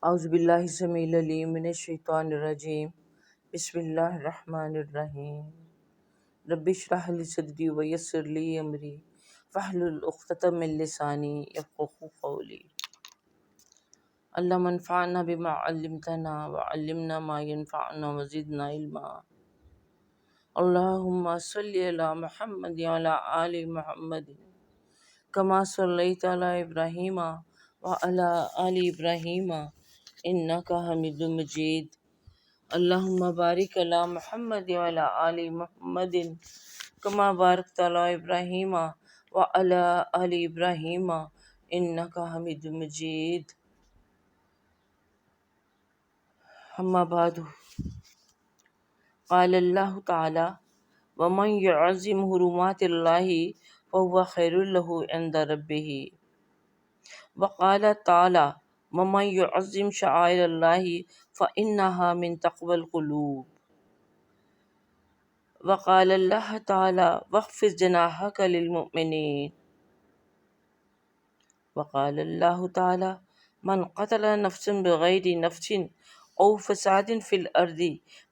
اعوذ باللہ السمیع العلیم من الشیطان الرجیم بسم اللہ الرحمن الرحیم رب اشرح لی صدری ویسر لی امری واحلل عقدۃ من لسانی یفقہوا قولی اللہم انفعنا بما علمتنا وعلمنا ما ينفعنا وزدنا علما اللہم صلی علی محمد وعلی آل محمد کما صلیت علی ابراہیم وعلی آل ابراہیم انک حمید مجید اللہم بارک علی محمد وعلی آل محمد کما بارکت علی ابراہیم وعلی آل ابراہیم انک حمید مجید اما بعد قال اللہ تعالی ومن يعظم حرمات اللہ فهو خیر له عند ربہ وقال تعالی ومن يعظم شعائر اللہ فإنها من تقوى القلوب وقال اللہ تعالی واخفض جناحك للمؤمنین وقال اللہ تعالی من قتل نفسا بغیر نفس او فساد فی الارض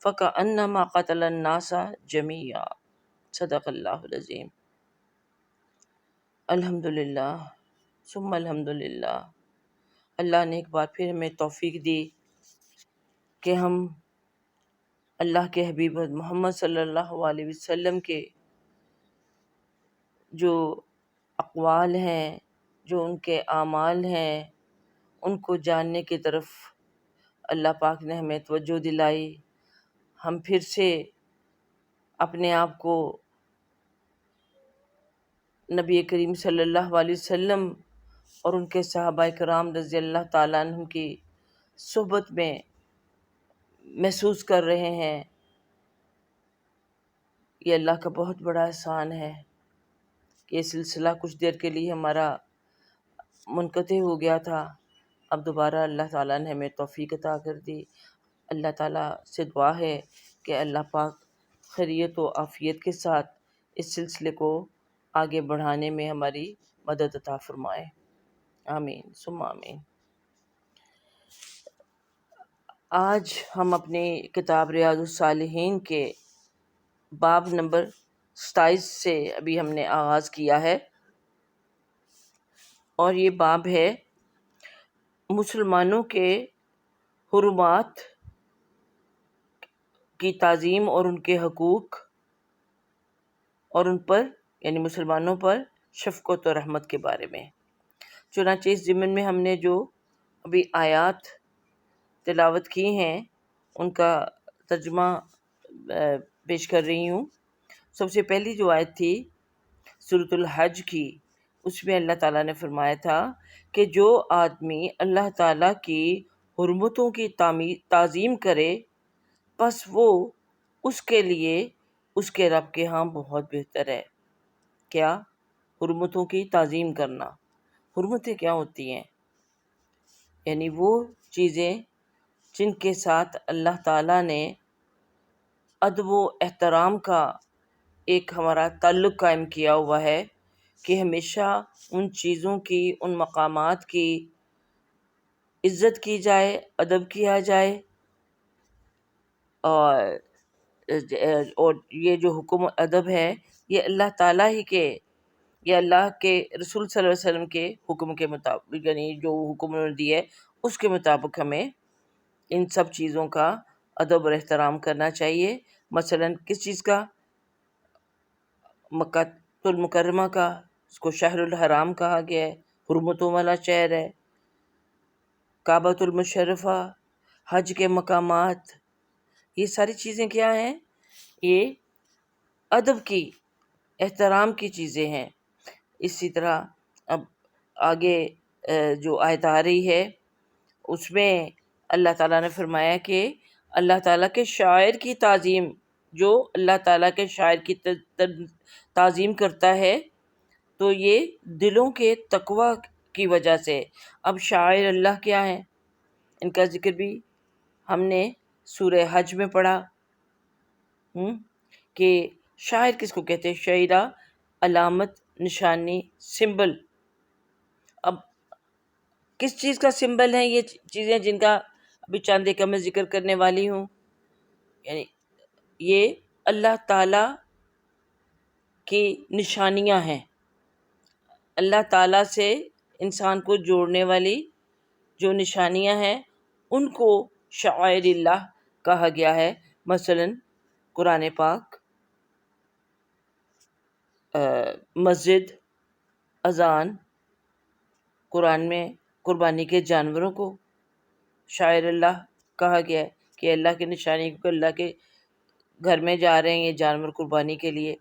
فکأنما قتل الناس جميعا صدق اللہ العظیم۔ الحمدللہ ثم الحمدللہ، اللہ نے ایک بار پھر ہمیں توفیق دی کہ ہم اللہ کے حبیب محمد صلی اللہ علیہ وسلم کے جو اقوال ہیں، جو ان کے اعمال ہیں، ان کو جاننے کی طرف اللہ پاک نے ہمیں توجہ دلائی۔ ہم پھر سے اپنے آپ کو نبی کریم صلی اللہ علیہ وسلم اور ان کے صحابہ کرام رضی اللہ تعالیٰ عنہ کی صحبت میں محسوس کر رہے ہیں۔ یہ اللہ کا بہت بڑا احسان ہے کہ یہ سلسلہ کچھ دیر کے لیے ہمارا منقطع ہو گیا تھا، اب دوبارہ اللہ تعالیٰ نے ہمیں توفیق عطا کر دی۔ اللہ تعالیٰ سے دعا ہے کہ اللہ پاک خیریت و عافیت کے ساتھ اس سلسلے کو آگے بڑھانے میں ہماری مدد عطا فرمائے، آمین ثم آمین۔ آج ہم اپنی کتاب ریاض الصالحین کے باب نمبر 27 سے ابھی ہم نے آغاز کیا ہے، اور یہ باب ہے مسلمانوں کے حرمات کی تعظیم اور ان کے حقوق، اور ان پر یعنی مسلمانوں پر شفقت و رحمت کے بارے میں۔ چنانچہ اس ضمن میں ہم نے جو ابھی آیات تلاوت کی ہیں ان کا ترجمہ پیش کر رہی ہوں۔ سب سے پہلی جو آیت تھی سورۃ الحج کی، اس میں اللہ تعالیٰ نے فرمایا تھا کہ جو آدمی اللہ تعالیٰ کی حرمتوں کی تعظیم کرے پس وہ اس کے لیے اس کے رب کے ہاں بہت بہتر ہے۔ کیا؟ حرمتوں کی تعظیم کرنا۔ حرمتیں کیا ہوتی ہیں؟ یعنی وہ چیزیں جن کے ساتھ اللہ تعالیٰ نے ادب و احترام کا ایک ہمارا تعلق قائم کیا ہوا ہے کہ ہمیشہ ان چیزوں کی، ان مقامات کی عزت کی جائے، ادب کیا جائے، اور یہ جو حکم و ادب ہے یہ اللہ تعالیٰ ہی کے، یہ اللہ کے رسول صلی اللہ علیہ وسلم کے حکم کے مطابق، یعنی جو حکم انہوں نے دیا ہے اس کے مطابق ہمیں ان سب چیزوں کا ادب اور احترام کرنا چاہیے۔ مثلا کس چیز کا؟ مکہ المکرمہ کا، اس کو شہر الحرام کہا گیا ہے، حرمتوں والا شہر ہے۔ کعبۃ المشرفہ، حج کے مقامات، یہ ساری چیزیں کیا ہیں؟ یہ ادب کی، احترام کی چیزیں ہیں۔ اسی طرح اب آگے جو آیت آ رہی ہے اس میں اللہ تعالیٰ نے فرمایا کہ اللہ تعالیٰ کے شاعر کی تعظیم، جو اللہ تعالیٰ کے شاعر کی تعظیم کرتا ہے تو یہ دلوں کے تقوی کی وجہ سے۔ اب شاعر اللہ کیا ہیں؟ ان کا ذکر بھی ہم نے سورہ حج میں پڑھا کہ شاعر کس کو کہتے ہیں؟ شاعرہ، علامت، نشانی، سمبل۔ اب کس چیز کا سمبل ہے یہ چیزیں جن کا ابھی چند ایک میں ذکر کرنے والی ہوں؟ یعنی یہ اللہ تعالی کی نشانیاں ہیں، اللہ تعالیٰ سے انسان کو جوڑنے والی جو نشانیاں ہیں ان کو شعائر اللہ کہا گیا ہے۔ مثلا قرآن پاک، مسجد، اذان، قرآن میں قربانی کے جانوروں کو شاعر اللہ کہا گیا ہے کہ اللہ کی نشانی، کیونکہ اللہ کے گھر میں جا رہے ہیں یہ جانور قربانی کے لیے۔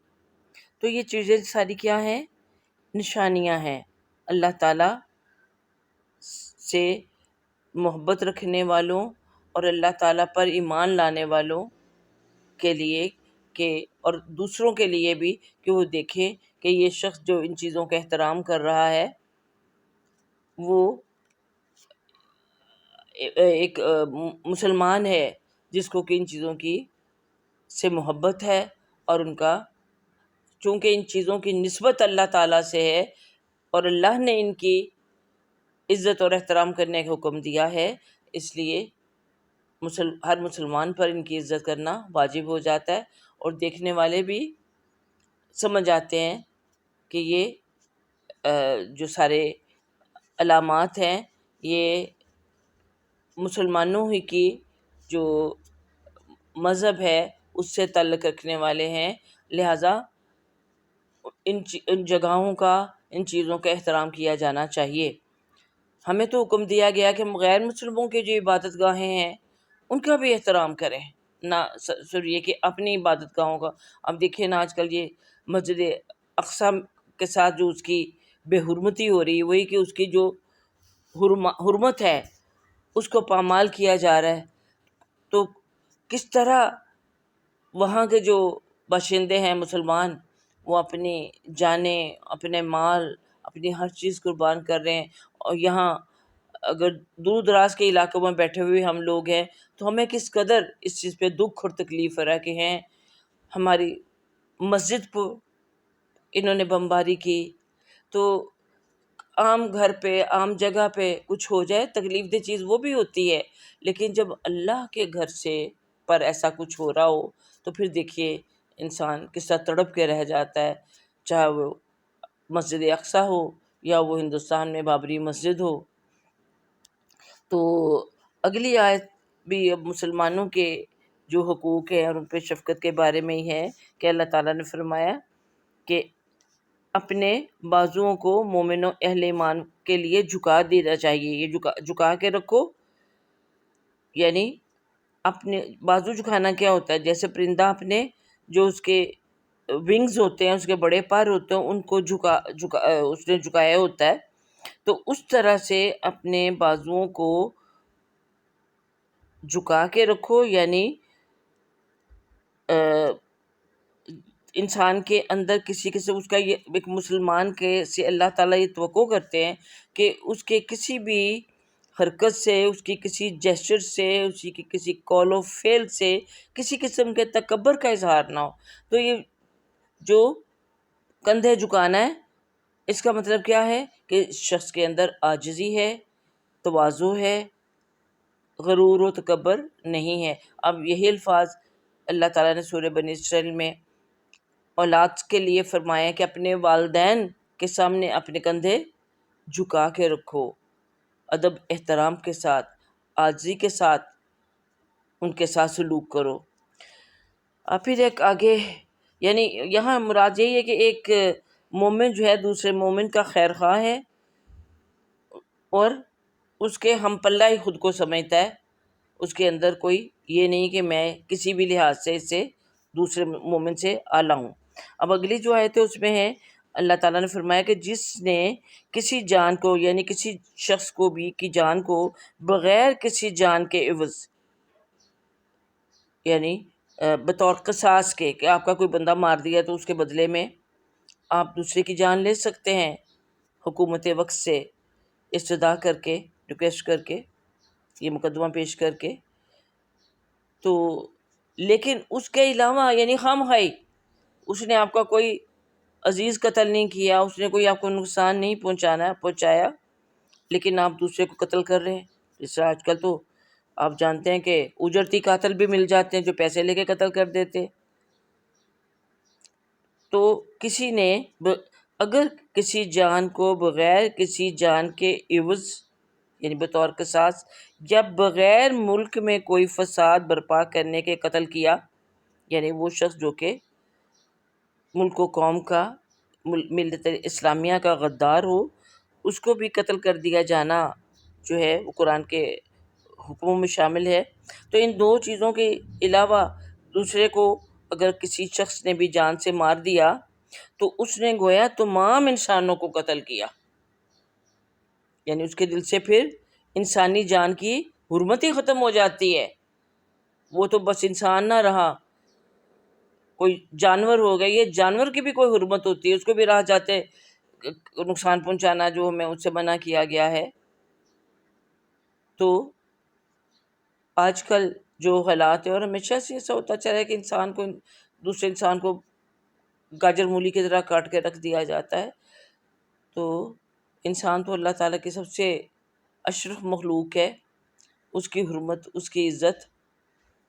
تو یہ چیزیں ساری کیا ہیں؟ نشانیاں ہیں اللہ تعالیٰ سے محبت رکھنے والوں اور اللہ تعالیٰ پر ایمان لانے والوں کے لیے کہ، اور دوسروں کے لیے بھی، کہ وہ دیکھیں کہ یہ شخص جو ان چیزوں کا احترام کر رہا ہے وہ ایک مسلمان ہے جس کو کہ ان چیزوں کی سے محبت ہے، اور ان کا چونکہ ان چیزوں کی نسبت اللہ تعالیٰ سے ہے اور اللہ نے ان کی عزت اور احترام کرنے کا حکم دیا ہے، اس لیے ہر مسلمان پر ان کی عزت کرنا واجب ہو جاتا ہے، اور دیکھنے والے بھی سمجھ آتے ہیں کہ یہ جو سارے علامات ہیں یہ مسلمانوں ہی کی جو مذہب ہے اس سے تعلق رکھنے والے ہیں، لہٰذا ان جگہوں کا، ان چیزوں کا احترام کیا جانا چاہیے۔ ہمیں تو حکم دیا گیا کہ غیر مسلموں کی جو عبادت گاہیں ہیں ان کا بھی احترام کریں، نہ صرف یہ کہ اپنی عبادت گاہوں کا۔ اب دیکھیں نا آج کل یہ مسجد اقصی کے ساتھ جو اس کی بے حرمتی ہو رہی ہے، وہی کہ اس کی جو حرمت ہے اس کو پامال کیا جا رہا ہے، تو کس طرح وہاں کے جو باشندے ہیں مسلمان وہ اپنی جانیں، اپنے مال، اپنی ہر چیز قربان کر رہے ہیں، اور یہاں اگر دور دراز کے علاقوں میں بیٹھے ہوئے ہم لوگ ہیں تو ہمیں کس قدر اس چیز پہ دکھ اور تکلیف ہو رہا ہے کہ ہیں ہماری مسجد کو انہوں نے بمباری کی۔ تو عام گھر پہ، عام جگہ پہ کچھ ہو جائے تکلیف دہ چیز وہ بھی ہوتی ہے، لیکن جب اللہ کے گھر سے پر ایسا کچھ ہو رہا ہو تو پھر دیکھیے انسان کس طرح تڑپ کے رہ جاتا ہے، چاہے وہ مسجد اقصی ہو یا وہ ہندوستان میں بابری مسجد ہو۔ تو اگلی آیت بھی اب مسلمانوں کے جو حقوق ہیں اور ان پہ شفقت کے بارے میں ہی ہے کہ اللہ تعالیٰ نے فرمایا کہ اپنے بازوؤں کو مومنوں اہل ایمان کے لیے جھکا دینا چاہیے۔ یہ جھکا کے رکھو، یعنی اپنے بازو جھکانا کیا ہوتا ہے؟ جیسے پرندہ اپنے جو اس کے ونگز ہوتے ہیں، اس کے بڑے پر ہوتے ہیں، ان کو اس نے جھکایا ہوتا ہے، تو اس طرح سے اپنے بازوؤں کو جھکا کے رکھو، یعنی انسان کے اندر کسی قسم اس کا یہ ایک مسلمان کے سے اللہ تعالیٰ یہ توقع کرتے ہیں کہ اس کے کسی بھی حرکت سے، اس کی کسی جیسچر سے، اس کی کسی قول و فعل سے کسی قسم کے تکبر کا اظہار نہ ہو۔ تو یہ جو کندھے جھکانا ہے اس کا مطلب کیا ہے کہ شخص کے اندر عاجزی ہے، تواضع ہے، غرور و تکبر نہیں ہے۔ اب یہی الفاظ اللہ تعالیٰ نے سورہ بنی اسرائیل میں اولاد کے لیے فرمایا کہ اپنے والدین کے سامنے اپنے کندھے جھکا کے رکھو، ادب احترام کے ساتھ، عاجزی کے ساتھ ان کے ساتھ سلوک کرو۔ اور پھر ایک آگے، یعنی یہاں مراد یہی ہے کہ ایک مومن جو ہے دوسرے مومن کا خیر خواہ ہے اور اس کے ہم پلہ ہی خود کو سمجھتا ہے، اس کے اندر کوئی یہ نہیں کہ میں کسی بھی لحاظ سے اس سے دوسرے مومن سے اعلیٰ ہوں۔ اب اگلی جو آیت ہے اس میں ہے اللہ تعالیٰ نے فرمایا کہ جس نے کسی جان کو، یعنی کسی شخص کو بھی کی جان کو بغیر کسی جان کے عوض، یعنی بطور قصاص کے، کہ آپ کا کوئی بندہ مار دیا تو اس کے بدلے میں آپ دوسرے کی جان لے سکتے ہیں، حکومت وقت سے استدعا کر کے، ریکویسٹ کر کے، یہ مقدمہ پیش کر کے، تو لیکن اس کے علاوہ یعنی خام خواہی اس نے آپ کا کوئی عزیز قتل نہیں کیا، اس نے کوئی آپ کو نقصان نہیں پہنچایا، لیکن آپ دوسرے کو قتل کر رہے ہیں. جیسے آج کل تو آپ جانتے ہیں کہ اجرتی قاتل بھی مل جاتے ہیں جو پیسے لے کے قتل کر دیتے. تو کسی نے اگر کسی جان کو بغیر کسی جان کے عوض یعنی بطور قصاص یا بغیر ملک میں کوئی فساد برپا کرنے کے قتل کیا، یعنی وہ شخص جو کہ ملک و قوم کا ملت اسلامیہ کا غدار ہو، اس کو بھی قتل کر دیا جانا جو ہے وہ قرآن کے حکموں میں شامل ہے. تو ان دو چیزوں کے علاوہ دوسرے کو اگر کسی شخص نے بھی جان سے مار دیا تو اس نے گویا تمام انسانوں کو قتل کیا، یعنی اس کے دل سے پھر انسانی جان کی حرمت ہی ختم ہو جاتی ہے. وہ تو بس انسان نہ رہا، کوئی جانور ہو گیا. یہ جانور کی بھی کوئی حرمت ہوتی ہے، اس کو بھی راہ جاتے نقصان پہنچانا جو ہمیں اس سے منع کیا گیا ہے. تو آج کل جو حالات ہے، اور ہمیشہ سے ایسا ہوتا چلا ہے کہ انسان کو دوسرے انسان کو گاجر مولی کی طرح کاٹ کے رکھ دیا جاتا ہے. تو انسان تو اللہ تعالیٰ کی سب سے اشرف مخلوق ہے، اس کی حرمت، اس کی عزت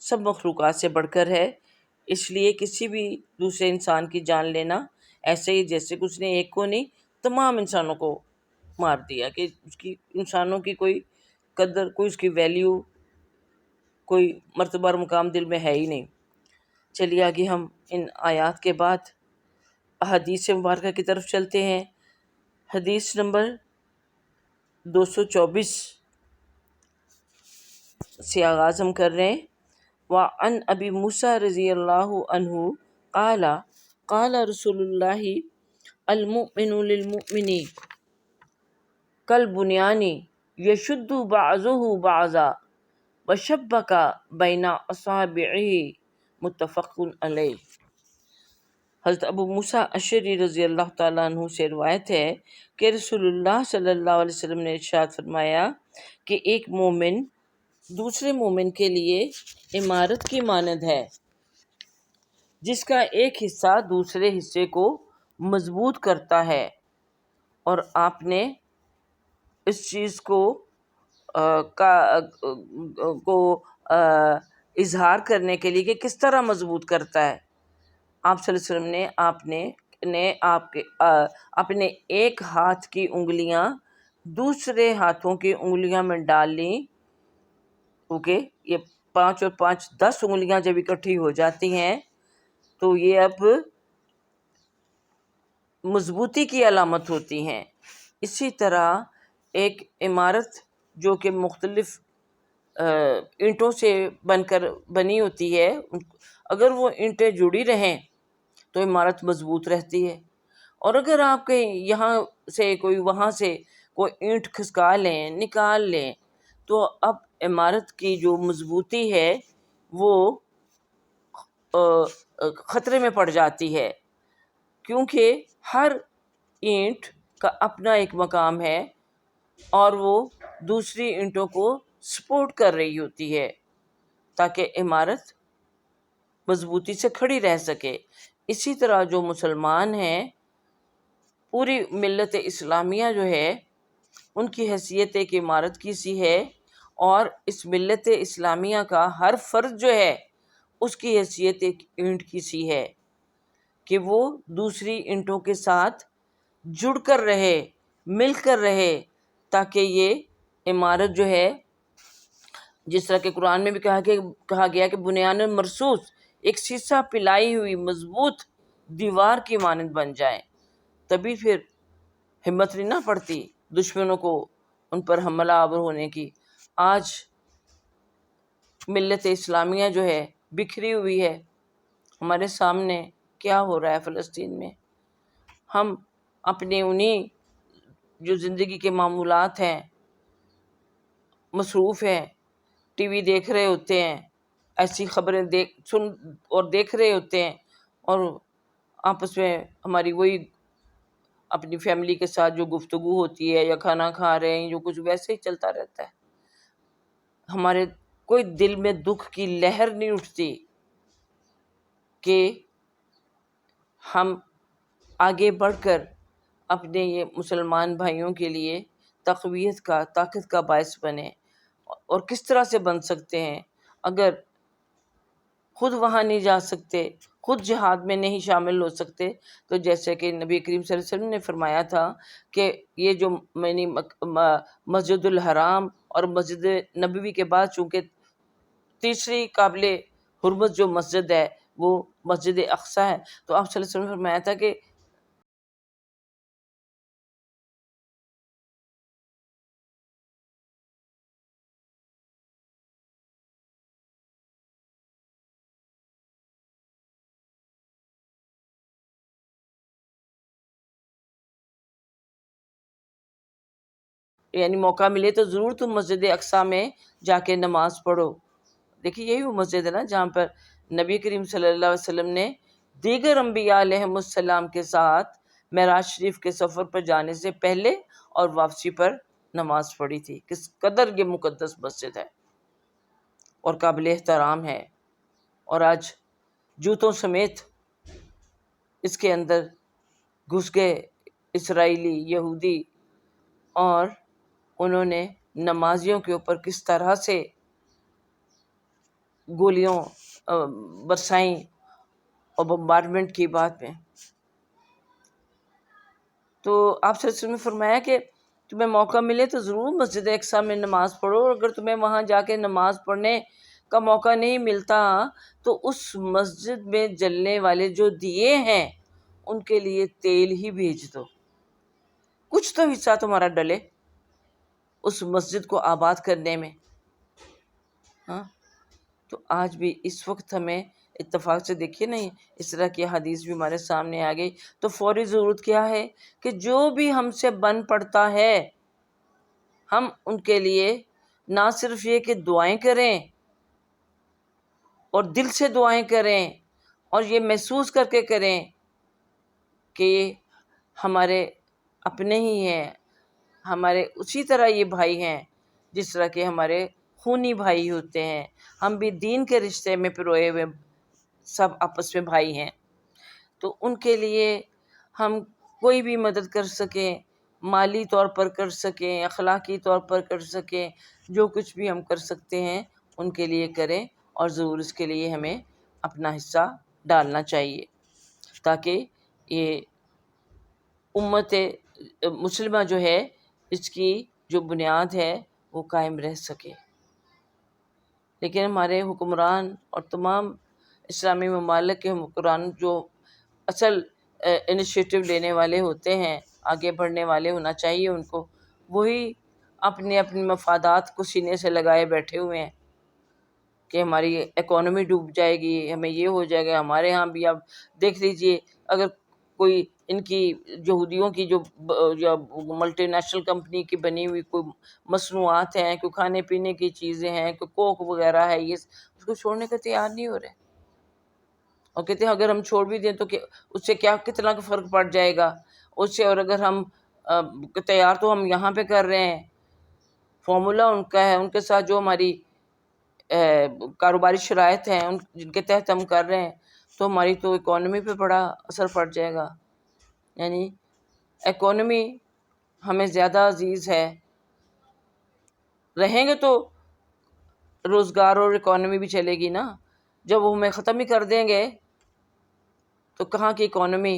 سب مخلوقات سے بڑھ کر ہے. اس لیے کسی بھی دوسرے انسان کی جان لینا ایسے ہی جیسے کہ اس نے ایک کو نہیں تمام انسانوں کو مار دیا، کہ اس کی انسانوں کی کوئی قدر، کوئی اس کی ویلیو، کوئی مرتبہ اور مقام دل میں ہے ہی نہیں. چلیے آگے ہم ان آیات کے بعد احادیث مبارکہ کی طرف چلتے ہیں. حدیث نمبر 224 سے آغاز ہم کر رہے ہیں. وعن ابی موسیٰ رضی اللہ عنہ قال قال رسول اللہ المؤمن للمؤمن کالبنیان یشد بعضہ بعضا وشبک بین اصابعہ متفق علیہ. حضرت ابو موسیٰ اشعری رضی اللہ تعالیٰ عنہ سے روایت ہے کہ رسول اللہ صلی اللہ علیہ وسلم نے ارشاد فرمایا کہ ایک مومن دوسرے مومن کے لیے عمارت کی مانند ہے، جس کا ایک حصہ دوسرے حصے کو مضبوط کرتا ہے. اور آپ نے اس چیز کو اظہار کرنے کے لیے کہ کس طرح مضبوط کرتا ہے، آپ صلی اللہ علیہ وسلم نے اپنے ایک ہاتھ کی انگلیاں دوسرے ہاتھوں کی انگلیاں میں ڈال لیں. کیونکہ یہ 5 اور 5 10 انگلیاں جب اکٹھی ہو جاتی ہیں تو یہ اب مضبوطی کی علامت ہوتی ہیں. اسی طرح ایک عمارت جو کہ مختلف اینٹوں سے بنی ہوتی ہے، اگر وہ اینٹیں جڑی رہیں تو عمارت مضبوط رہتی ہے. اور اگر آپ کے یہاں سے کوئی وہاں سے کوئی اینٹ کھسکا لیں، نکال لیں، تو اب عمارت کی جو مضبوطی ہے وہ خطرے میں پڑ جاتی ہے، کیونکہ ہر اینٹ کا اپنا ایک مقام ہے اور وہ دوسری اینٹوں کو سپورٹ کر رہی ہوتی ہے تاکہ عمارت مضبوطی سے کھڑی رہ سکے. اسی طرح جو مسلمان ہیں، پوری ملت اسلامیہ جو ہے، ان کی حیثیت ایک عمارت کی سی ہے، اور اس ملت اسلامیہ کا ہر فرد جو ہے اس کی حیثیت ایک اینٹ کی سی ہے کہ وہ دوسری اینٹوں کے ساتھ جڑ کر رہے، مل کر رہے، تاکہ یہ عمارت جو ہے، جس طرح کہ قرآن میں بھی کہا گیا کہ بنیان مرصوص، ایک سیسا پلائی ہوئی مضبوط دیوار کی مانند بن جائیں. تبھی پھر ہمت نہیں نہ پڑتی دشمنوں کو ان پر حملہ آور ہونے کی. آج ملت اسلامیہ جو ہے بکھری ہوئی ہے. ہمارے سامنے کیا ہو رہا ہے فلسطین میں، ہم اپنے انہی جو زندگی کے معمولات ہیں مصروف ہیں، ٹی وی دیکھ رہے ہوتے ہیں، ایسی خبریں سن اور دیکھ رہے ہوتے ہیں، اور آپس میں ہماری وہی اپنی فیملی کے ساتھ جو گفتگو ہوتی ہے یا کھانا کھا رہے ہیں، جو کچھ ویسے ہی چلتا رہتا ہے. ہمارے کوئی دل میں دکھ کی لہر نہیں اٹھتی کہ ہم آگے بڑھ کر اپنے یہ مسلمان بھائیوں کے لیے تقویت کا، طاقت کا باعث بنے، اور کس طرح سے بن سکتے ہیں اگر خود وہاں نہیں جا سکتے، خود جہاد میں نہیں شامل ہو سکتے. تو جیسے کہ نبی کریم صلی اللہ علیہ وسلم نے فرمایا تھا کہ یہ جو مسجد الحرام اور مسجد نبوی کے بعد چونکہ تیسری قابل حرمت جو مسجد ہے وہ مسجد اقصی ہے، تو آپ صلی اللہ علیہ وسلم نے فرمایا تھا کہ یعنی موقع ملے تو ضرور تم مسجد اقصی میں جا کے نماز پڑھو. دیکھیے یہی وہ مسجد ہے نا جہاں پر نبی کریم صلی اللہ علیہ وسلم نے دیگر انبیاء علیہم السلام کے ساتھ معراج شریف کے سفر پر جانے سے پہلے اور واپسی پر نماز پڑھی تھی. کس قدر یہ مقدس مسجد ہے اور قابل احترام ہے. اور آج جوتوں سمیت اس کے اندر گھس گئے اسرائیلی، یہودی، اور انہوں نے نمازیوں کے اوپر کس طرح سے گولیوں برسائیں اور بمبارڈمنٹ کی بات میں. تو آپ صلی اللہ علیہ وسلم نے فرمایا کہ تمہیں موقع ملے تو ضرور مسجد اقصی میں نماز پڑھو، اور اگر تمہیں وہاں جا کے نماز پڑھنے کا موقع نہیں ملتا تو اس مسجد میں جلنے والے جو دیے ہیں ان کے لیے تیل ہی بھیج دو، کچھ تو حصہ تمہارا ڈلے اس مسجد کو آباد کرنے میں. ہاں تو آج بھی اس وقت ہمیں اتفاق سے دیکھیے نہیں اس طرح کی حدیث بھی ہمارے سامنے آ گئی، تو فوری ضرورت کیا ہے کہ جو بھی ہم سے بن پڑتا ہے ہم ان کے لیے نہ صرف یہ کہ دعائیں کریں اور دل سے دعائیں کریں اور یہ محسوس کر کے کریں کہ یہ ہمارے اپنے ہی ہیں، ہمارے اسی طرح یہ بھائی ہیں جس طرح کے ہمارے خونی بھائی ہوتے ہیں. ہم بھی دین کے رشتے میں پروئے ہوئے سب آپس میں بھائی ہیں. تو ان کے لیے ہم کوئی بھی مدد کر سکیں، مالی طور پر کر سکیں، اخلاقی طور پر کر سکیں، جو کچھ بھی ہم کر سکتے ہیں ان کے لیے کریں، اور ضرور اس کے لیے ہمیں اپنا حصہ ڈالنا چاہیے تاکہ یہ امت مسلمہ جو ہے اس کی جو بنیاد ہے وہ قائم رہ سکے. لیکن ہمارے حکمران اور تمام اسلامی ممالک کے حکمران جو اصل انیشیٹو لینے والے ہوتے ہیں، آگے بڑھنے والے ہونا چاہیے ان کو، وہی اپنے اپنے مفادات کو سینے سے لگائے بیٹھے ہوئے ہیں کہ ہماری اکانومی ڈوب جائے گی، ہمیں یہ ہو جائے گا. ہمارے ہاں بھی اب دیکھ لیجئے اگر کوئی ان کی یہودیوں کی جو ملٹی نیشنل کمپنی کی بنی ہوئی کوئی مصنوعات ہیں، کوئی کھانے پینے کی چیزیں ہیں، کوئی کوک وغیرہ ہے، یہ اس کو چھوڑنے کا تیار نہیں ہو رہے، اور کہتے ہیں اگر ہم چھوڑ بھی دیں تو اس سے کتنا فرق پڑ جائے گا اس سے، اور اگر ہم تیار تو ہم یہاں پہ کر رہے ہیں، فارمولا ان کا ہے، ان کے ساتھ جو ہماری کاروباری شرائط ہیں جن کے تحت ہم کر رہے ہیں، تو ہماری تو اکانومی پہ بڑا اثر پڑ جائے گا. یعنی اکانومی ہمیں زیادہ عزیز ہے، رہیں گے تو روزگار اور اکانومی بھی چلے گی نا. جب وہ ہمیں ختم ہی کر دیں گے تو کہاں کی اکانومی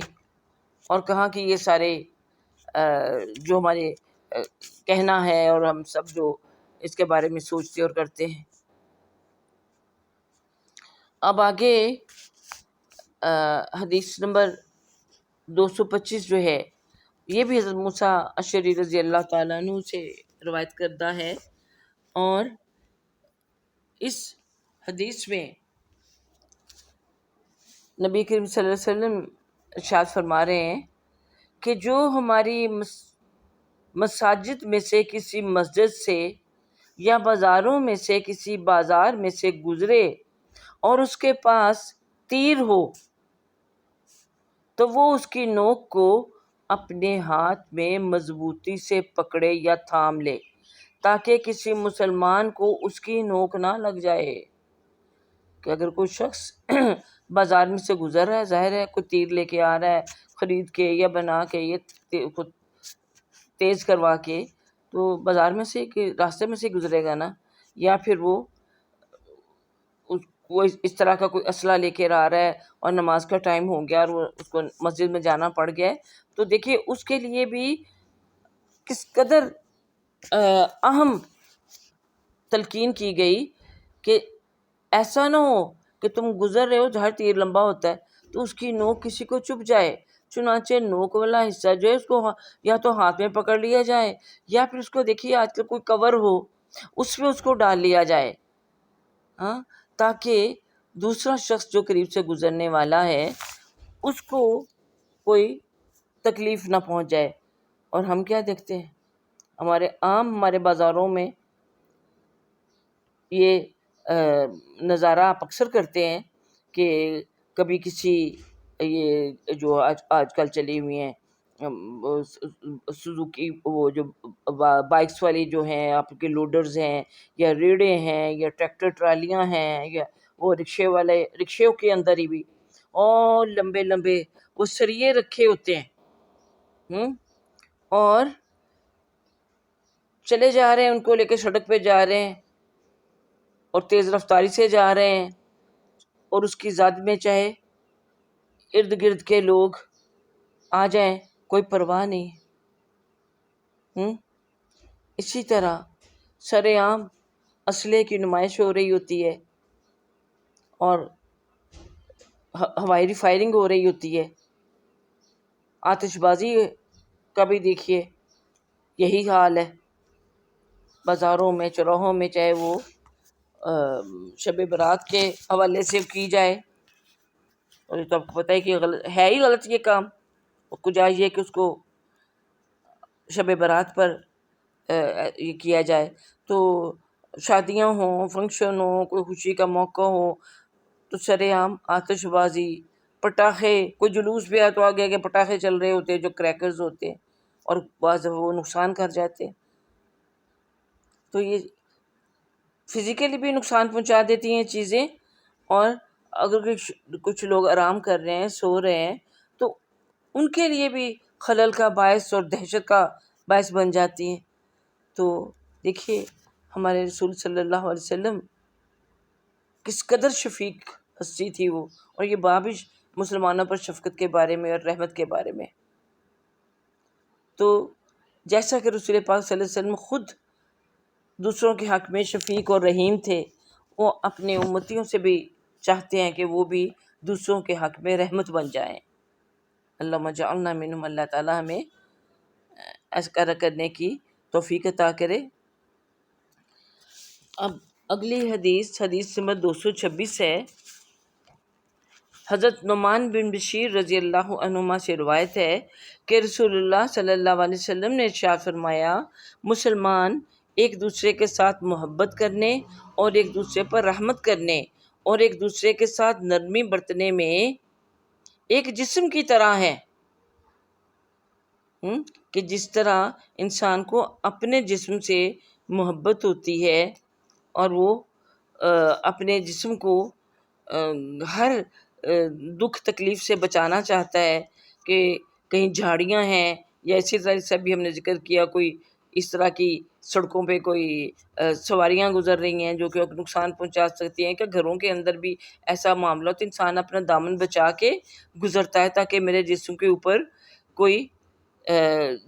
اور کہاں کی یہ سارے جو ہمارے کہنا ہے اور ہم سب جو اس کے بارے میں سوچتے اور کرتے ہیں. اب آگے حدیث نمبر 225 جو ہے یہ بھی حضرت موسیٰ اشعری رضی اللہ تعالیٰ عنہ سے روایت کردہ ہے، اور اس حدیث میں نبی کریم صلی اللہ علیہ وسلم ارشاد فرما رہے ہیں کہ جو ہماری مساجد میں سے کسی مسجد سے یا بازاروں میں سے کسی بازار میں سے گزرے اور اس کے پاس تیر ہو تو وہ اس کی نوک کو اپنے ہاتھ میں مضبوطی سے پکڑے یا تھام لے تاکہ کسی مسلمان کو اس کی نوک نہ لگ جائے. کہ اگر کوئی شخص بازار میں سے گزر رہا ہے، ظاہر ہے کوئی تیر لے کے آ رہا ہے خرید کے یا بنا کے، یہ تیز کروا کے، تو بازار میں سے کہ راستے میں سے گزرے گا نا، یا پھر وہ وہ اس طرح کا کوئی اسلحہ لے کے آ رہا ہے اور نماز کا ٹائم ہو گیا اور وہ اس کو مسجد میں جانا پڑ گیا ہے، تو دیکھیے اس کے لیے بھی کس قدر اہم تلقین کی گئی کہ ایسا نہ ہو کہ تم گزر رہے ہو، ہر تیر لمبا ہوتا ہے تو اس کی نوک کسی کو چبھ جائے، چنانچہ نوک والا حصہ جو ہے اس کو یا تو ہاتھ میں پکڑ لیا جائے، یا پھر اس کو دیکھیے آج کل کوئی کور ہو اس میں اس کو ڈال لیا جائے، ہاں، تاکہ دوسرا شخص جو قریب سے گزرنے والا ہے اس کو کوئی تکلیف نہ پہنچ جائے۔ اور ہم کیا دیکھتے ہیں، ہمارے بازاروں میں یہ نظارہ آپ اکثر کرتے ہیں کہ کبھی کسی یہ جو آج کل چلی ہوئی ہیں سوزوکی، وہ جو بائکس والی جو ہیں آپ کے لوڈرز ہیں، یا ریڑے ہیں، یا ٹریکٹر ٹرالیاں ہیں، یا وہ رکشوں کے اندر ہی بھی اور لمبے لمبے وہ سریے رکھے ہوتے ہیں، اور چلے جا رہے ہیں، ان کو لے کے سڑک پہ جا رہے ہیں اور تیز رفتاری سے جا رہے ہیں، اور اس کی زد میں چاہے ارد گرد کے لوگ آ جائیں کوئی پرواہ نہیں۔ اسی طرح سر عام اسلحے کی نمائش ہو رہی ہوتی ہے اور ہوائی فائرنگ ہو رہی ہوتی ہے، آتش بازی کا بھی دیکھیے یہی حال ہے، بازاروں میں چوراہوں میں، چاہے وہ شب برات کے حوالے سے کی جائے، اور یہ تو آپ کو پتہ ہے کہ ہے ہی غلط یہ کام، کو چاہیے کہ اس کو شب برات پر یہ کیا جائے۔ تو شادیاں ہوں، فنکشن ہوں، کوئی خوشی کا موقع ہو تو سر عام آتش بازی، پٹاخے، کوئی جلوس بھی آیا تو آگے آگے پٹاخے چل رہے ہوتے ہیں جو کریکرز ہوتے ہیں، اور بعض دفعہ وہ نقصان کر جاتے ہیں۔ تو یہ فزیکلی بھی نقصان پہنچا دیتی ہیں چیزیں، اور اگر کچھ لوگ آرام کر رہے ہیں، سو رہے ہیں، تو ان کے لیے بھی خلل کا باعث اور دہشت کا باعث بن جاتی ہیں۔ تو دیکھیے ہمارے رسول صلی اللہ علیہ وسلم کس قدر شفیق ہستی تھی وہ، اور یہ باب مسلمانوں پر شفقت کے بارے میں اور رحمت کے بارے میں۔ تو جیسا کہ رسول پاک صلی اللہ علیہ وسلم خود دوسروں کے حق میں شفیق اور رحیم تھے، وہ اپنے امتیوں سے بھی چاہتے ہیں کہ وہ بھی دوسروں کے حق میں رحمت بن جائیں۔ اللہم اجعلنا منہم، اللہ تعالیٰ ہمیں ایسا کرنے کی توفیق عطا کرے۔ اب اگلی حدیث نمبر 226 ہے۔ حضرت نعمان بن بشیر رضی اللہ عنہما سے روایت ہے کہ رسول اللہ صلی اللہ علیہ وسلم نے ارشاد فرمایا، مسلمان ایک دوسرے کے ساتھ محبت کرنے اور ایک دوسرے پر رحمت کرنے اور ایک دوسرے کے ساتھ نرمی برتنے میں ایک جسم کی طرح ہے، کہ جس طرح انسان کو اپنے جسم سے محبت ہوتی ہے اور وہ اپنے جسم کو ہر دکھ تکلیف سے بچانا چاہتا ہے، کہ کہیں جھاڑیاں ہیں یا اسی طرح سے بھی ہم نے ذکر کیا کوئی اس طرح کی سڑکوں پہ کوئی سواریاں گزر رہی ہیں جو کہ نقصان پہنچا سکتی ہیں، کہ گھروں کے اندر بھی ایسا معاملہ تو انسان اپنا دامن بچا کے گزرتا ہے تاکہ میرے جسم کے اوپر کوئی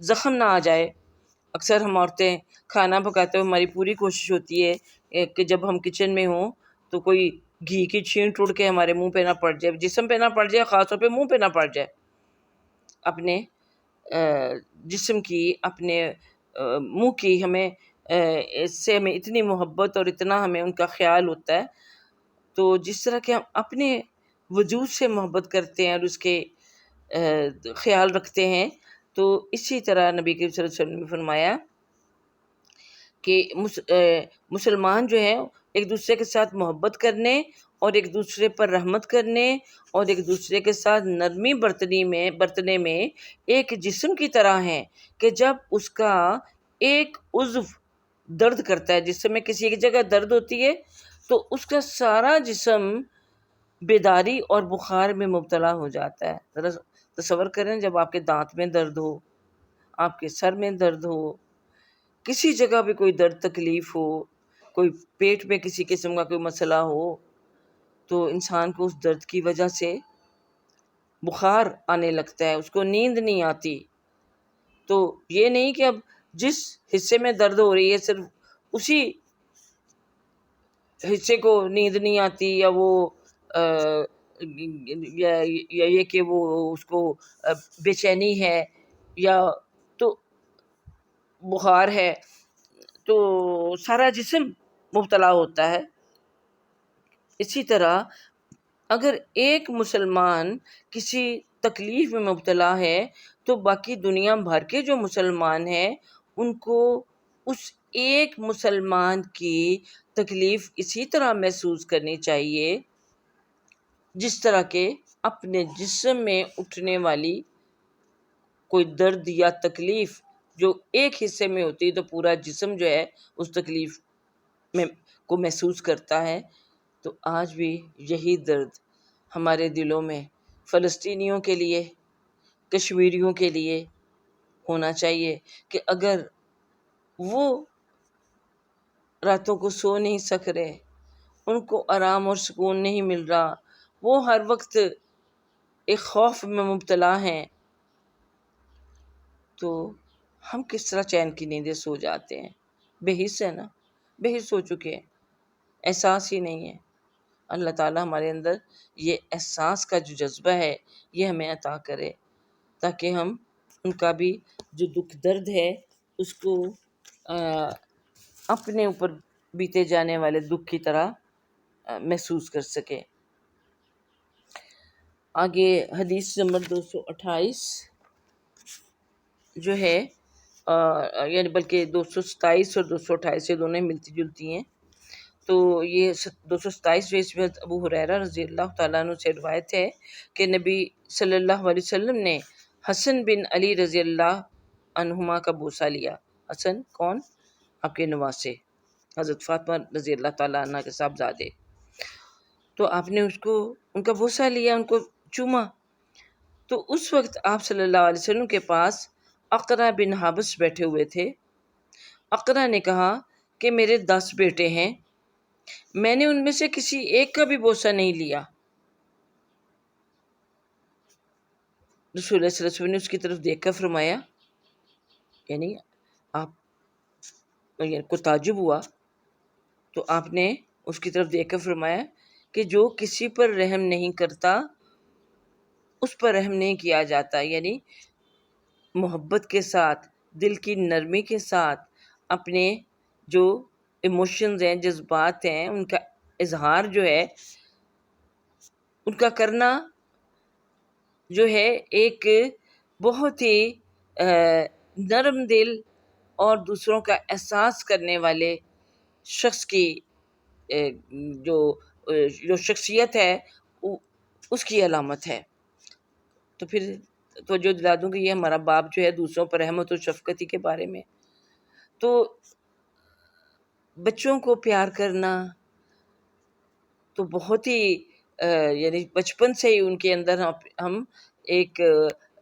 زخم نہ آ جائے۔ اکثر ہم عورتیں کھانا پکاتے ہوئے ہماری پوری کوشش ہوتی ہے کہ جب ہم کچن میں ہوں تو کوئی گھی کی چھینٹ اڑ کے ہمارے منہ پہ نہ پڑ جائے، جسم پہ نہ پڑ جائے، خاص طور پہ منہ پہ نہ پڑ جائے۔ اپنے جسم کی، اپنے منہ کی ہمیں اس سے ہمیں اتنی محبت اور اتنا ہمیں ان کا خیال ہوتا ہے، تو جس طرح کہ ہم اپنے وجود سے محبت کرتے ہیں اور اس کے خیال رکھتے ہیں، تو اسی طرح نبی کریم صلی اللہ علیہ وسلم نے فرمایا کہ مسلمان جو ہیں ایک دوسرے کے ساتھ محبت کرنے اور ایک دوسرے پر رحمت کرنے اور ایک دوسرے کے ساتھ نرمی برتنے میں ایک جسم کی طرح ہیں، کہ جب اس کا ایک عضو درد کرتا ہے، جسم میں کسی ایک جگہ درد ہوتی ہے تو اس کا سارا جسم بیداری اور بخار میں مبتلا ہو جاتا ہے۔ ذرا تصور کریں جب آپ کے دانت میں درد ہو، آپ کے سر میں درد ہو، کسی جگہ بھی کوئی درد تکلیف ہو، کوئی پیٹ میں کسی قسم کا کوئی مسئلہ ہو، تو انسان کو اس درد کی وجہ سے بخار آنے لگتا ہے، اس کو نیند نہیں آتی۔ تو یہ نہیں کہ اب جس حصے میں درد ہو رہی ہے صرف اسی حصے کو نیند نہیں آتی، یا وہ یا یہ کہ وہ اس کو بے چینی ہے، یا تو بخار ہے، تو سارا جسم مبتلا ہوتا ہے۔ اسی طرح اگر ایک مسلمان کسی تکلیف میں مبتلا ہے تو باقی دنیا بھر کے جو مسلمان ہیں ان کو اس ایک مسلمان کی تکلیف اسی طرح محسوس کرنی چاہیے جس طرح کہ اپنے جسم میں اٹھنے والی کوئی درد یا تکلیف جو ایک حصے میں ہوتی ہے تو پورا جسم جو ہے اس تکلیف میں کو محسوس کرتا ہے۔ تو آج بھی یہی درد ہمارے دلوں میں فلسطینیوں کے لیے، کشمیریوں کے لیے ہونا چاہیے کہ اگر وہ راتوں کو سو نہیں سک رہے، ان کو آرام اور سکون نہیں مل رہا، وہ ہر وقت ایک خوف میں مبتلا ہیں، تو ہم کس طرح چین کی نیندیں سو جاتے ہیں؟ بے حس ہے نا، بے حس ہو چکے ہیں، احساس ہی نہیں ہے۔ اللہ تعالیٰ ہمارے اندر یہ احساس کا جو جذبہ ہے یہ ہمیں عطا کرے تاکہ ہم ان کا بھی جو دکھ درد ہے اس کو اپنے اوپر بیتے جانے والے دکھ کی طرح محسوس کر سکیں۔ آگے حدیث نمبر 228 جو ہے یعنی بلکہ 227 اور 228 یہ دونوں ملتی جلتی ہیں۔ تو یہ 227 جو اس میں ابو ہریرہ رضی اللہ تعالیٰ عنہ سے روایت ہے کہ نبی صلی اللہ علیہ وسلم نے حسن بن علی رضی اللہ عنہما کا بوسہ لیا۔ حسن کون؟ آپ کے نواسے حضرت فاطمہ رضی اللہ تعالیٰ عنہ کے صاحبزادے۔ تو آپ نے ان کا بوسہ لیا، ان کو چوما۔ تو اس وقت آپ صلی اللہ علیہ وسلم کے پاس اقرا بن حابس بیٹھے ہوئے تھے۔ اقرا نے کہا کہ میرے 10 بیٹے ہیں، میں نے ان میں سے کسی ایک کا بھی بوسہ نہیں لیا۔ رسول اللہ صلی اللہ علیہ وسلم نے اس کی طرف دیکھ کر فرمایا، یعنی آپ کو تعجب ہوا تو آپ نے اس کی طرف دیکھ کر فرمایا کہ جو کسی پر رحم نہیں کرتا اس پر رحم نہیں کیا جاتا، یعنی محبت کے ساتھ، دل کی نرمی کے ساتھ اپنے جو ایموشنز ہیں، جذبات ہیں، ان کا اظہار جو ہے، ان کا کرنا جو ہے ایک بہت ہی نرم دل اور دوسروں کا احساس کرنے والے شخص کی جو شخصیت ہے اس کی علامت ہے۔ تو پھر توجہ دلا دوں کہ یہ ہمارا باب جو ہے دوسروں پر رحمت و شفقتی کے بارے میں۔ تو بچوں کو پیار کرنا تو بہت ہی یعنی بچپن سے ہی ان کے اندر ہم ایک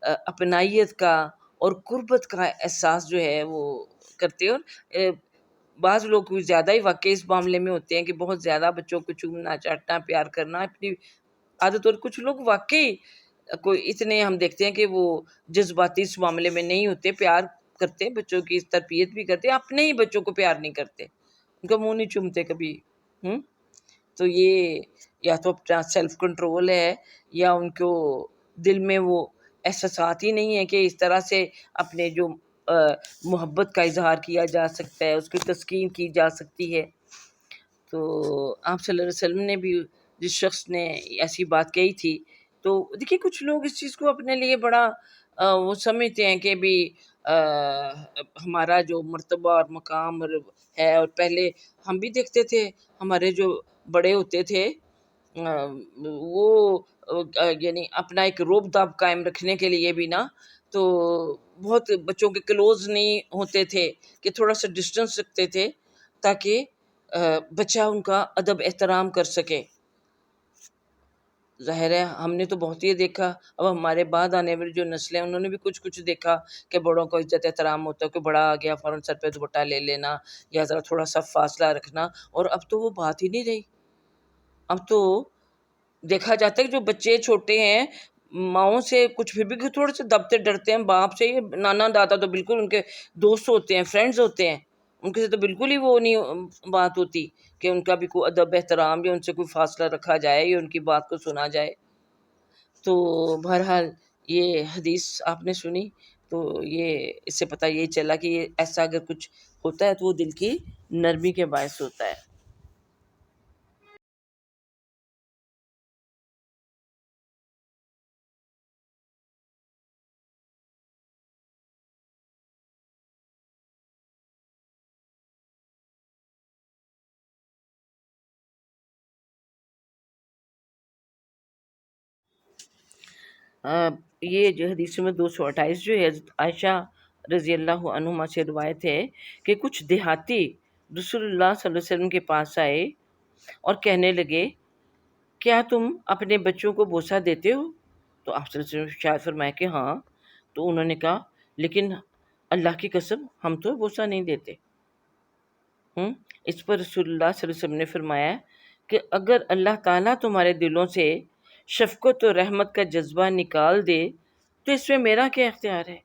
اپنائیت کا اور قربت کا احساس جو ہے وہ کرتے ہیں۔ اور بعض لوگ کچھ زیادہ ہی واقعی اس معاملے میں ہوتے ہیں کہ بہت زیادہ بچوں کو چومنا، چاٹنا، پیار کرنا اپنی عادت، اور کچھ لوگ واقعی کوئی اتنے ہم دیکھتے ہیں کہ وہ جذباتی اس معاملے میں نہیں ہوتے، پیار کرتے، بچوں کی تربیت بھی کرتے، اپنے ہی بچوں کو پیار نہیں کرتے، ان کا منہ نہیں چومتے کبھی۔ تو یہ یا تو اپنا سیلف کنٹرول ہے یا ان کو دل میں وہ احساسات ہی نہیں ہے کہ اس طرح سے اپنے جو محبت کا اظہار کیا جا سکتا ہے، اس کی تسکین کی جا سکتی ہے۔ تو آپ صلی اللہ علیہ وسلم نے بھی جس شخص نے ایسی بات کہی تھی، تو دیکھیے کچھ لوگ اس چیز کو اپنے لیے بڑا وہ سمجھتے ہیں کہ بھی ہمارا جو مرتبہ اور مقام ہے، اور پہلے ہم بھی دیکھتے تھے ہمارے جو بڑے ہوتے تھے وہ یعنی اپنا ایک روب داب قائم رکھنے کے لیے بھی نا تو بہت بچوں کے کلوز نہیں ہوتے تھے، کہ تھوڑا سا ڈسٹنس رکھتے تھے تاکہ بچہ ان کا ادب احترام کر سکے۔ ظاہر ہے ہم نے تو بہت یہ دیکھا، اب ہمارے بعد آنے والی جو نسلیں انہوں نے بھی کچھ دیکھا کہ بڑوں کو عزت احترام ہوتا ہے، کہ بڑا آ گیا فوراً سر پہ دوپٹہ لے لینا یا ذرا تھوڑا سا فاصلہ رکھنا، اور اب تو وہ بات ہی نہیں رہی۔ اب تو دیکھا جاتا ہے کہ جو بچے چھوٹے ہیں ماؤں سے کچھ بھی تھوڑے سے دبتے ڈرتے ہیں، باپ سے نانا دادا تو بالکل ان کے دوست ہوتے ہیں، فرینڈز ہوتے ہیں، ان کے سے تو بالکل ہی وہ نہیں بات ہوتی کہ ان کا بھی کوئی ادب احترام یا ان سے کوئی فاصلہ رکھا جائے یا ان کی بات کو سنا جائے۔ تو بہرحال یہ حدیث آپ نے سنی تو یہ اس سے پتہ یہ چلا کہ یہ ایسا اگر کچھ ہوتا ہے تو وہ دل کی نرمی کے باعث ہوتا ہے۔ یہ جو حدیث میں 228 جو ہے حضرت عائشہ رضی اللہ عنہما سے روایت ہے کہ کچھ دیہاتی رسول اللہ صلی اللہ علیہ وسلم کے پاس آئے اور کہنے لگے کیا تم اپنے بچوں کو بوسہ دیتے ہو؟ تو آپ صلی اللہ علیہ وسلم شاید فرمایا کہ ہاں۔ تو انہوں نے کہا لیکن اللہ کی قسم ہم تو بوسہ نہیں دیتے۔ اس پر رسول اللہ صلی اللہ علیہ وسلم نے فرمایا کہ اگر اللہ تعالیٰ تمہارے دلوں سے شفقت و رحمت کا جذبہ نکال دے تو اس میں میرا کیا اختیار ہے،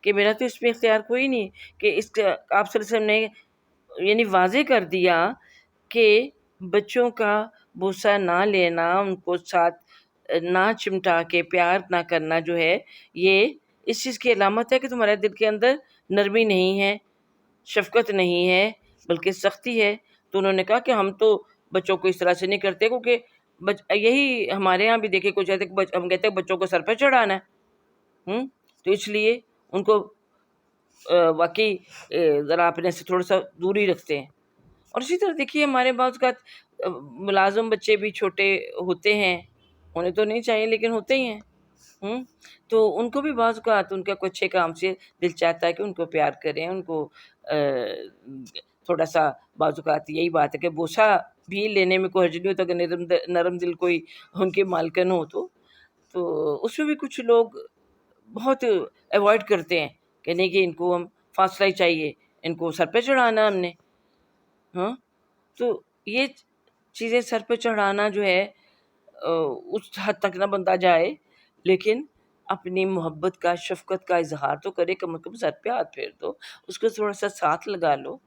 کہ میرا تو اس میں اختیار کوئی نہیں، کہ اس کا آپ صلی اللہ علیہ وسلم نے یعنی واضح کر دیا کہ بچوں کا بوسہ نہ لینا، ان کو ساتھ نہ چمٹا کے پیار نہ کرنا جو ہے یہ اس چیز کی علامت ہے کہ تمہارے دل کے اندر نرمی نہیں ہے، شفقت نہیں ہے، بلکہ سختی ہے۔ تو انہوں نے کہا کہ ہم تو بچوں کو اس طرح سے نہیں کرتے، کیونکہ یہی ہمارے ہاں بھی دیکھے کچھ ایسے ہم کہتے ہیں بچوں کو سر پہ چڑھانا ہے، تو اس لیے ان کو واقعی ذرا اپنے سے تھوڑا سا دوری رکھتے ہیں۔ اور اسی طرح دیکھیے ہمارے بعض اوقات ملازم بچے بھی چھوٹے ہوتے ہیں، ہونے تو نہیں چاہیے لیکن ہوتے ہی ہیں، تو ان کو بھی بعض اوقات ان کا کوئی اچھے کام سے دل چاہتا ہے کہ ان کو پیار کریں، ان کو تھوڑا سا بعض اوقات یہی بات ہے کہ بوسہ بھی لینے میں کوئی حرج نہیں ہوتا کہ نرم دل کوئی ان کے مالکن ہو تو اس میں بھی کچھ لوگ بہت ایوائڈ کرتے ہیں کہ نہیں کہ ان کو ہم فاصلہ ہی چاہیے، ان کو سر پہ چڑھانا ہم نے۔ ہاں تو یہ چیزیں سر پہ چڑھانا جو ہے اس حد تک نہ بندہ جائے، لیکن اپنی محبت کا شفقت کا اظہار تو کرے، کم از کم سر پہ ہاتھ پھیر دو، اس کو تھوڑا سا ساتھ لگا لو،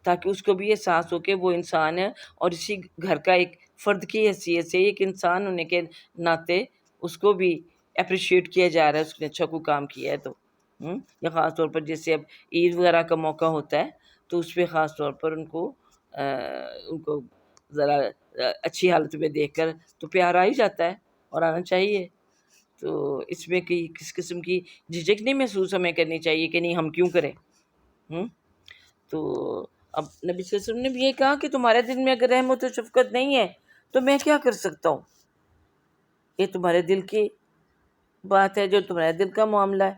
تاکہ اس کو بھی یہ احساس ہو کہ وہ انسان ہے اور اسی گھر کا ایک فرد کی حیثیت سے ایک انسان ہونے کے ناطے اس کو بھی اپریشیٹ کیا جا رہا ہے، اس نے اچھا کوئی کام کیا ہے تو۔ یا خاص طور پر جیسے اب عید وغیرہ کا موقع ہوتا ہے تو اس پہ خاص طور پر ان کو ذرا اچھی حالت میں دیکھ کر تو پیار آ ہی جاتا ہے اور آنا چاہیے۔ تو اس میں کس قسم کی جھجک نہیں محسوس ہمیں کرنی چاہیے کہ نہیں ہم کیوں کریں۔ تو اب نبی صلی اللہ علیہ وسلم نے بھی یہ کہا کہ تمہارے دل میں اگر رحمت و شفقت نہیں ہے تو میں کیا کر سکتا ہوں، یہ تمہارے دل کی بات ہے، جو تمہارے دل کا معاملہ ہے،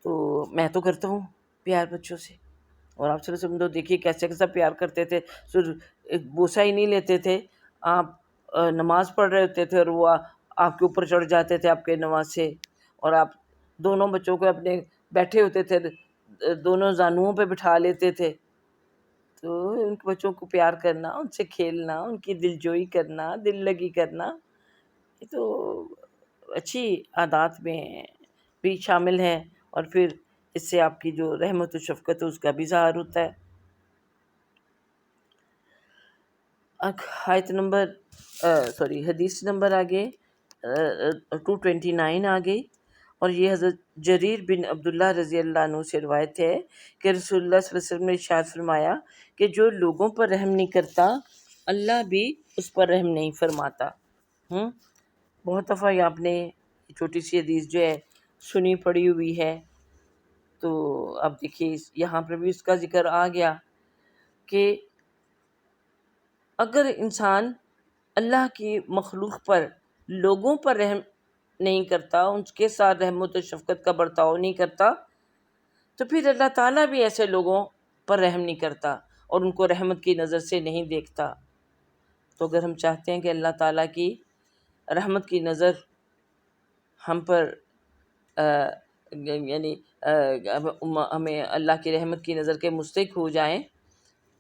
تو میں تو کرتا ہوں پیار بچوں سے۔ اور آپ صلی اللہ علیہ وسلم تو دیکھیے کیسا کیسا پیار کرتے تھے، صرف ایک بوسہ ہی نہیں لیتے تھے، آپ نماز پڑھ رہے ہوتے تھے اور وہ آپ کے اوپر چڑھ جاتے تھے آپ کے نماز سے، اور آپ دونوں بچوں کو اپنے بیٹھے ہوتے تھے دونوں زانوؤں پہ بٹھا لیتے تھے۔ تو ان بچوں کو پیار کرنا، ان سے کھیلنا، ان کی دل جوئی کرنا، دل لگی کرنا، یہ تو اچھی عادات میں بھی شامل ہیں، اور پھر اس سے آپ کی جو رحمت و شفقت ہے اس کا بھی ظاہر ہوتا ہے۔ آیت نمبر حدیث نمبر آگے 229 آگئی، اور یہ حضرت جریر بن عبداللہ رضی اللہ عنہ سے روایت ہے کہ رسول اللہ صلی اللہ علیہ وسلم نے ارشاد فرمایا کہ جو لوگوں پر رحم نہیں کرتا اللہ بھی اس پر رحم نہیں فرماتا۔ بہت دفعہ یہ آپ نے چھوٹی سی حدیث جو ہے سنی پڑی ہوئی ہے، تو اب دیکھیے یہاں پر بھی اس کا ذکر آ گیا کہ اگر انسان اللہ کی مخلوق پر لوگوں پر رحم نہیں کرتا، ان کے ساتھ رحمت و شفقت کا برتاؤ نہیں کرتا، تو پھر اللہ تعالیٰ بھی ایسے لوگوں پر رحم نہیں کرتا اور ان کو رحمت کی نظر سے نہیں دیکھتا۔ تو اگر ہم چاہتے ہیں کہ اللہ تعالیٰ کی رحمت کی نظر ہم پر یعنی ہمیں اللہ کی رحمت کی نظر کے مستحق ہو جائیں،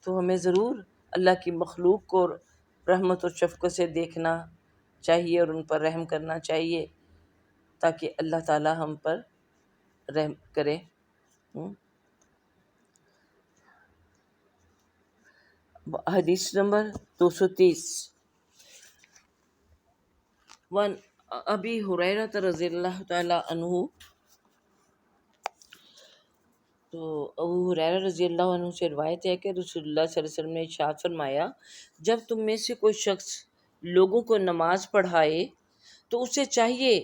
تو ہمیں ضرور اللہ کی مخلوق کو رحمت اور شفقت سے دیکھنا چاہیے اور ان پر رحم کرنا چاہیے، تاکہ اللہ تعالی ہم پر رحم کرے۔ حدیث نمبر 230، وان ابی ہریرہ رضی اللہ تعالی عنہ، تو ابو ہریرہ رضی اللہ عنہ سے روایت ہے کہ رسول اللہ صلی اللہ علیہ وسلم نے ارشاد فرمایا، جب تم میں سے کوئی شخص لوگوں کو نماز پڑھائے تو اسے چاہیے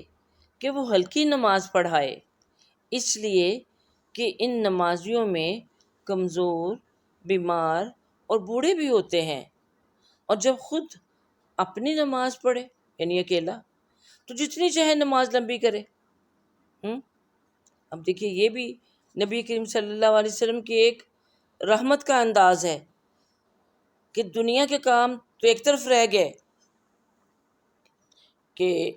کہ وہ ہلکی نماز پڑھائے، اس لیے کہ ان نمازیوں میں کمزور، بیمار اور بوڑھے بھی ہوتے ہیں، اور جب خود اپنی نماز پڑھے یعنی اکیلا تو جتنی چاہے نماز لمبی کرے۔ اب دیکھیے یہ بھی نبی کریم صلی اللہ علیہ وسلم کی ایک رحمت کا انداز ہے کہ دنیا کے کام تو ایک طرف رہ گئے کہ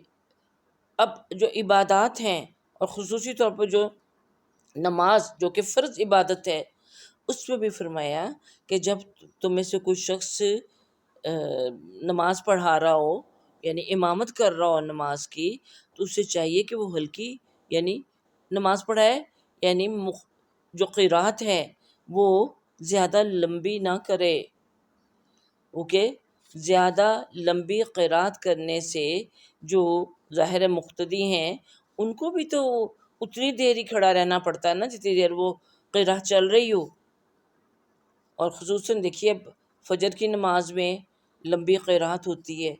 اب جو عبادات ہیں اور خصوصی طور پر جو نماز جو کہ فرض عبادت ہے، اس میں بھی فرمایا کہ جب تم میں سے کوئی شخص نماز پڑھا رہا ہو یعنی امامت کر رہا ہو نماز کی، تو اسے چاہیے کہ وہ ہلکی یعنی نماز پڑھائے، یعنی جو قرات ہے وہ زیادہ لمبی نہ کرے، اوکے؟ زیادہ لمبی قرات کرنے سے جو ظاہر مقتدی ہیں ان کو بھی تو اتنی دیر ہی کھڑا رہنا پڑتا ہے نا جتنی دیر وہ قرات چل رہی ہو، اور خصوصاً دیکھیے اب فجر کی نماز میں لمبی قرات ہوتی ہے،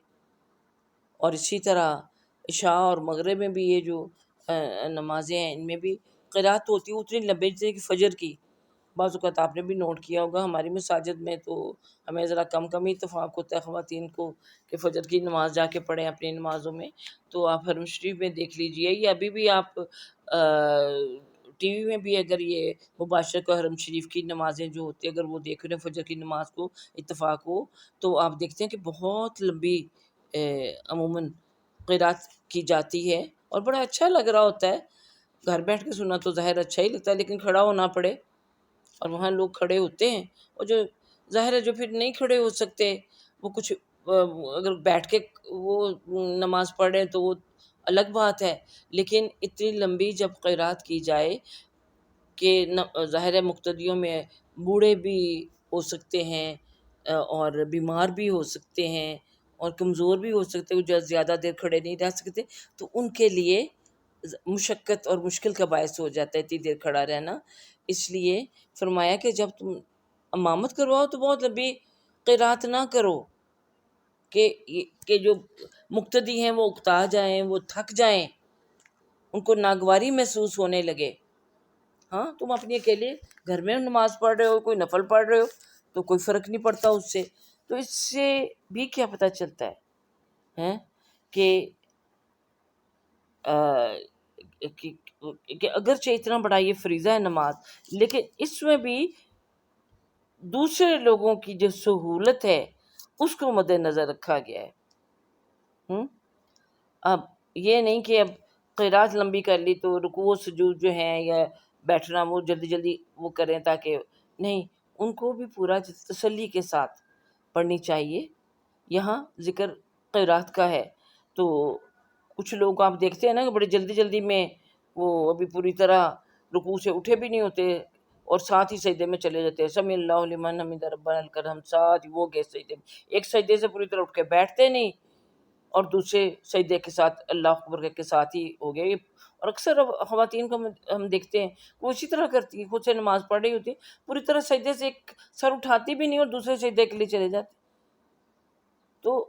اور اسی طرح عشاء اور مغرب میں بھی یہ جو نمازیں ہیں ان میں بھی قرات ہوتی ہے اتنی لمبی جتنی کہ فجر کی۔ بعض اوقات آپ نے بھی نوٹ کیا ہوگا ہماری مساجد میں تو ہمیں ذرا کم کم ہی اتفاق ہوتا ہے خواتین کو کہ فجر کی نماز جا کے پڑھیں اپنی نمازوں میں، تو آپ حرم شریف میں دیکھ لیجئے، یا ابھی بھی آپ ٹی وی میں بھی اگر یہ مباشر کو حرم شریف کی نمازیں جو ہوتی ہیں اگر وہ دیکھ رہے ہیں فجر کی نماز کو اتفاق ہو، تو آپ دیکھتے ہیں کہ بہت لمبی عموماً قرات کی جاتی ہے، اور بڑا اچھا لگ رہا ہوتا ہے۔ گھر بیٹھ کے سننا تو ظاہر اچھا ہی لگتا ہے، لیکن کھڑا ہونا پڑے، اور وہاں لوگ کھڑے ہوتے ہیں، اور جو ظاہر ہے جو پھر نہیں کھڑے ہو سکتے وہ کچھ اگر بیٹھ کے وہ نماز پڑھ رہے ہیں تو وہ الگ بات ہے، لیکن اتنی لمبی جب قرات کی جائے کہ ظاہر مقتدیوں میں بوڑھے بھی ہو سکتے ہیں اور بیمار بھی ہو سکتے ہیں اور کمزور بھی ہو سکتے ہیں، جو زیادہ دیر کھڑے نہیں رہ سکتے، تو ان کے لیے مشقت اور مشکل کا باعث ہو جاتا ہے اتنی دیر کھڑا رہنا، اس لیے فرمایا کہ جب تم امامت کرواؤ تو بہت لمبی قرات نہ کرو کہ جو مقتدی ہیں وہ اکتا جائیں، وہ تھک جائیں، ان کو ناگواری محسوس ہونے لگے۔ ہاں تم اپنی اکیلے گھر میں نماز پڑھ رہے ہو، کوئی نفل پڑھ رہے ہو تو کوئی فرق نہیں پڑتا اس سے، تو اس سے بھی کیا پتہ چلتا ہے کہ کہ اگرچہ اتنا بڑا یہ فریضہ ہے نماز، لیکن اس میں بھی دوسرے لوگوں کی جو سہولت ہے اس کو مد نظر رکھا گیا ہے۔ اب یہ نہیں کہ اب قرات لمبی کر لی تو رکوع و سجود جو ہیں یا بیٹھنا وہ جلدی جلدی وہ کریں، تاکہ نہیں، ان کو بھی پورا تسلی کے ساتھ پڑھنی چاہیے۔ یہاں ذکر قرات کا ہے تو کچھ لوگ آپ دیکھتے ہیں نا کہ بڑے جلدی جلدی میں وہ ابھی پوری طرح رکوع سے اٹھے بھی نہیں ہوتے اور ساتھ ہی سجدے میں چلے جاتے ہیں، سمی اللہ لمن حمدہ ربنا لک الحمد، ساتھ ہی وہ گئے سجدے میں، ایک سجدے سے پوری طرح اٹھ کے بیٹھتے نہیں اور دوسرے سجدے کے ساتھ اللہ اکبر کے ساتھ ہی ہو گئے۔ اور اکثر خواتین کو ہم دیکھتے ہیں وہ اسی طرح کرتی ہیں، خود سے نماز پڑھ رہی ہوتی ہیں، پوری طرح سجدے سے ایک سر اٹھاتی بھی نہیں اور دوسرے سجدے کے لیے چلے جاتے۔ تو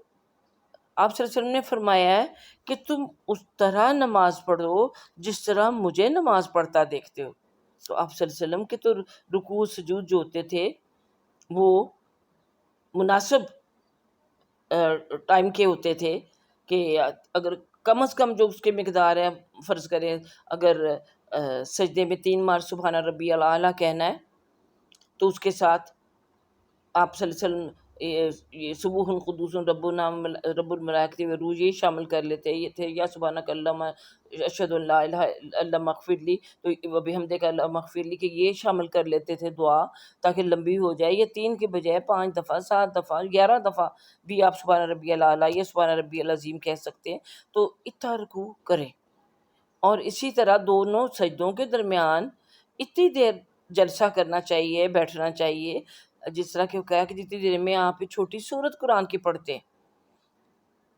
آپ صلی اللہ علیہ وسلم نے فرمایا ہے کہ تم اس طرح نماز پڑھو جس طرح مجھے نماز پڑھتا دیکھتے ہو۔ تو آپ صلی اللہ علیہ وسلم کے تو رکوع سجود جو ہوتے تھے وہ مناسب ٹائم کے ہوتے تھے، کہ اگر کم از کم جو اس کے مقدار ہے، فرض کریں اگر سجدے میں 3 بار سبحان ربی الاعلیٰ کہنا ہے تو اس کے ساتھ آپ صلی اللہ علیہ وسلم یہ سبوح قدوس رب الملائکۃ والروح یہ شامل کر لیتے یہ تھے، یا سبحانک اللہم اشہد ان لا الہ الا مغفر لی، تو وبحمدک اللہ مغفر لی، کہ یہ شامل کر لیتے تھے دعا تاکہ لمبی ہو جائے. یہ 3 کے بجائے 5 دفعہ، 7 دفعہ، 11 دفعہ بھی آپ سبحان ربی الاعلیٰ یا سبحان ربی العظیم کہہ سکتے ہیں. تو اتنا رکوع کریں، اور اسی طرح دونوں سجدوں کے درمیان اتنی دیر جلسہ کرنا چاہیے، بیٹھنا چاہیے، جس طرح کہ وہ کہا کہ جتنی دیر میں آپ چھوٹی سورت قرآن کی پڑھتے ہیں،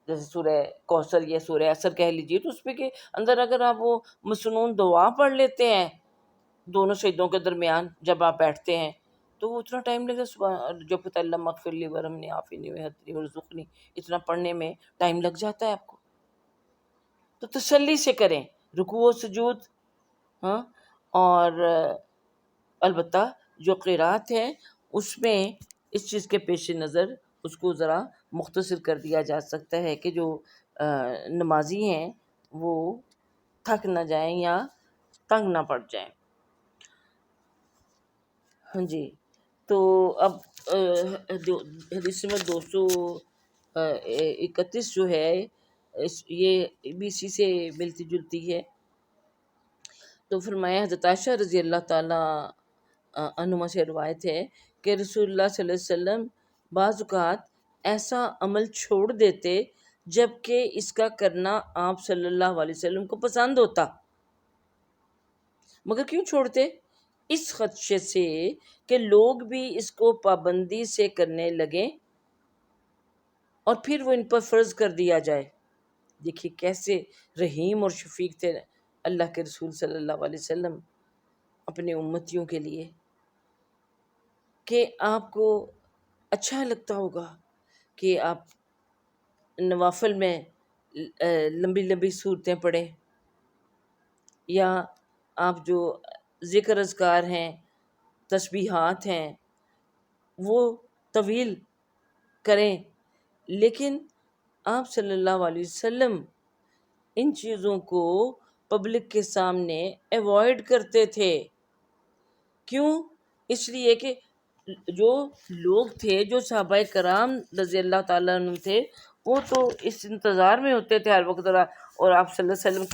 جیسے سورہ کوثر یا سورہ عصر کہہ لیجیے، تو اس پہ کے اندر اگر آپ وہ مسنون دعا پڑھ لیتے ہیں دونوں سجدوں کے درمیان جب آپ بیٹھتے ہیں، تو وہ اتنا ٹائم لگے جو پتہ اللہ مغفر لی ورحمنی عافنی وہدنی ورزقنی، اتنا پڑھنے میں ٹائم لگ جاتا ہے آپ کو. تو تسلی سے کریں رکوع و سجود. ہاں، اور البتہ جو قرات ہے اس میں اس چیز کے پیش نظر اس کو ذرا مختصر کر دیا جا سکتا ہے کہ جو نمازی ہیں وہ تھک نہ جائیں یا تنگ نہ پڑ جائیں. ہاں جی. تو اب حدیث نمبر 231 جو ہے یہ بھی اسی سے ملتی جلتی ہے. تو فرمایا حضرت عائشہ رضی اللہ تعالیٰ عنہما سے روایت ہے کہ رسول اللہ صلی اللہ علیہ وسلم بعض اوقات ایسا عمل چھوڑ دیتے جب کہ اس کا کرنا آپ صلی اللہ علیہ وسلم کو پسند ہوتا. مگر کیوں چھوڑتے؟ اس خدشے سے کہ لوگ بھی اس کو پابندی سے کرنے لگیں اور پھر وہ ان پر فرض کر دیا جائے. دیکھیے کیسے رحیم اور شفیق تھے اللہ کے رسول صلی اللہ علیہ وسلم اپنے امتیوں کے لیے، کہ آپ کو اچھا لگتا ہوگا کہ آپ نوافل میں لمبی لمبی صورتیں پڑھیں، یا آپ جو ذکر اذکار ہیں، تسبیحات ہیں، وہ طویل کریں. لیکن آپ صلی اللہ علیہ وسلم ان چیزوں کو پبلک کے سامنے ایوائڈ کرتے تھے. کیوں؟ اس لیے کہ جو لوگ تھے، جو صحابہ کرام رضی اللہ تعالیٰ عنہ تھے، وہ تو اس انتظار میں ہوتے تھے ہر وقت، اور آپ صلی اللہ علیہ وسلم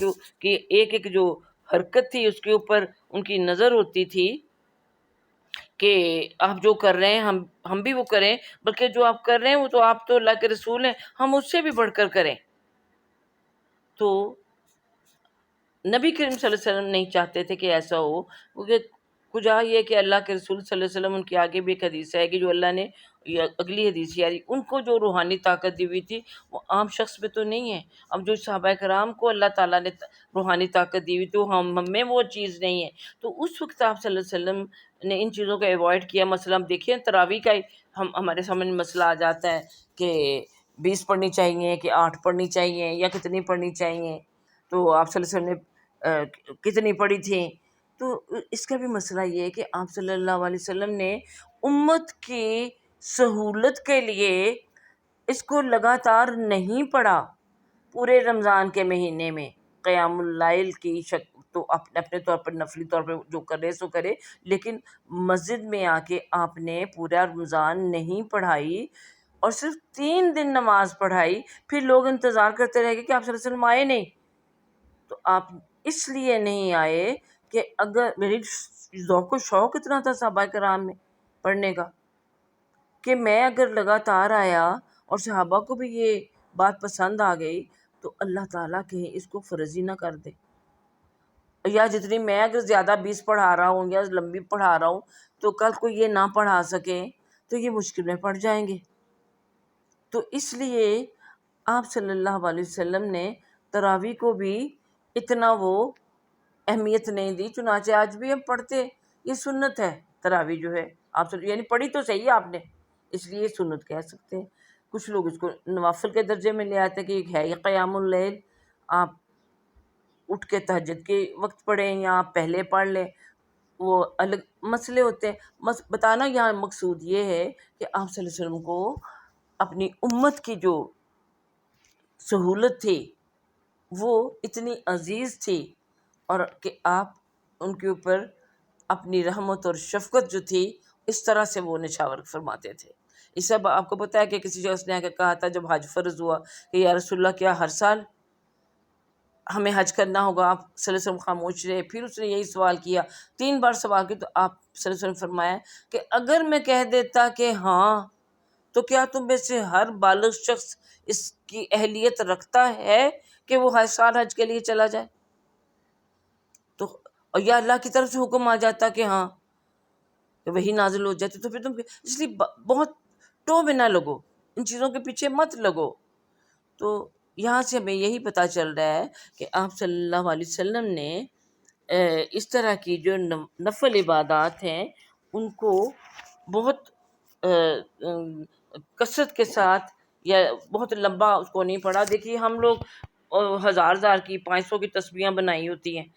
کی ایک ایک جو حرکت تھی اس کے اوپر ان کی نظر ہوتی تھی کہ آپ جو کر رہے ہیں ہم بھی وہ کریں، بلکہ جو آپ کر رہے ہیں وہ تو آپ تو اللہ کے رسول ہیں، ہم اس سے بھی بڑھ کر کریں. تو نبی کریم صلی اللہ علیہ وسلم نہیں چاہتے تھے کہ ایسا ہو، کیونکہ کجا یہ کہ اللہ کے رسول صلی اللہ علیہ وسلم، ان کے آگے بھی ایک حدیث ہے کہ جو اللہ نے، اگلی حدیث یاری ان کو جو روحانی طاقت دی ہوئی تھی وہ عام شخص پہ تو نہیں ہے. اب جو صحابہ کرام کو اللہ تعالیٰ نے روحانی طاقت دی ہوئی تو ہم میں وہ چیز نہیں ہے. تو اس وقت آپ صلی اللہ علیہ وسلم نے ان چیزوں کو ایوائڈ کیا. مثلا ہم دیکھیں تراویح کا ہمارے سامنے مسئلہ آ جاتا ہے کہ 20 پڑھنی چاہیے کہ 8 پڑھنی چاہیے یا کتنی پڑھنی چاہیے، تو آپ صلی اللہ علیہ وسلم نے کتنی پڑھی تھیں. تو اس کا بھی مسئلہ یہ ہے کہ آپ صلی اللہ علیہ وسلم نے امت کی سہولت کے لیے اس کو لگاتار نہیں پڑھا. پورے رمضان کے مہینے میں قیام اللیل کی تو اپنے طور پر نفلی طور پر جو کرے سو کرے، لیکن مسجد میں آ کے آپ نے پورا رمضان نہیں پڑھائی اور صرف 3 دن نماز پڑھائی. پھر لوگ انتظار کرتے رہ گئے کہ آپ صلی اللہ علیہ وسلم آئے نہیں. تو آپ اس لیے نہیں آئے کہ اگر میری ذوق و شوق اتنا تھا صحابہ کرام میں پڑھنے کا کہ میں اگر لگاتار آیا اور صحابہ کو بھی یہ بات پسند آ گئی تو اللہ تعالیٰ کہیں اس کو فرض ہی نہ کر دے، یا جتنی میں اگر زیادہ 20 پڑھا رہا ہوں یا لمبی پڑھا رہا ہوں تو کل کو یہ نہ پڑھا سکے تو یہ مشکل میں پڑ جائیں گے. تو اس لیے آپ صلی اللہ علیہ وسلم نے تراویح کو بھی اتنا وہ اہمیت نہیں دی. چنانچہ آج بھی ہم پڑھتے، یہ سنت ہے تراویح جو ہے، آپ یعنی پڑھی تو صحیح ہے آپ نے، اس لیے سنت کہہ سکتے ہیں. کچھ لوگ اس کو نوافل کے درجے میں لے آتے کہ ہے یہ قیام اللیل، آپ اٹھ کے تہجد کے وقت پڑھیں یا آپ پہلے پڑھ لیں، وہ الگ مسئلے ہوتے ہیں. بتانا یہاں مقصود یہ ہے کہ آپ صلی اللہ علیہ وسلم کو اپنی امت کی جو سہولت تھی وہ اتنی عزیز تھی، اور کہ آپ ان کے اوپر اپنی رحمت اور شفقت جو تھی اس طرح سے وہ نچھاور فرماتے تھے. اس سب آپ کو پتہ ہے کہ کسی شخص نے آ کے کہا تھا جب حج فرض ہوا کہ یا رسول اللہ کیا ہر سال ہمیں حج کرنا ہوگا؟ آپ صلی اللہ علیہ وسلم خاموش رہے. پھر اس نے یہی سوال کیا، 3 بار سوال کیا، تو آپ صلی اللہ علیہ وسلم نے فرمایا کہ اگر میں کہہ دیتا کہ ہاں، تو کیا تم میں سے ہر بالغ شخص اس کی اہلیت رکھتا ہے کہ وہ ہر سال حج کے لیے چلا جائے؟ تو اور یا اللہ کی طرف سے حکم آ جاتا کہ ہاں، کہ وہی نازل ہو جاتی، تو پھر تم اس لیے بہت ٹو میں نہ لگو، ان چیزوں کے پیچھے مت لگو. تو یہاں سے ہمیں یہی پتہ چل رہا ہے کہ آپ صلی اللہ علیہ وسلم نے اس طرح کی جو نفل عبادات ہیں ان کو بہت کثرت کے ساتھ یا بہت لمبا اس کو نہیں پڑھا. دیکھیے ہم لوگ ہزار کی 500 کی تسبیحاں بنائی ہوتی ہیں.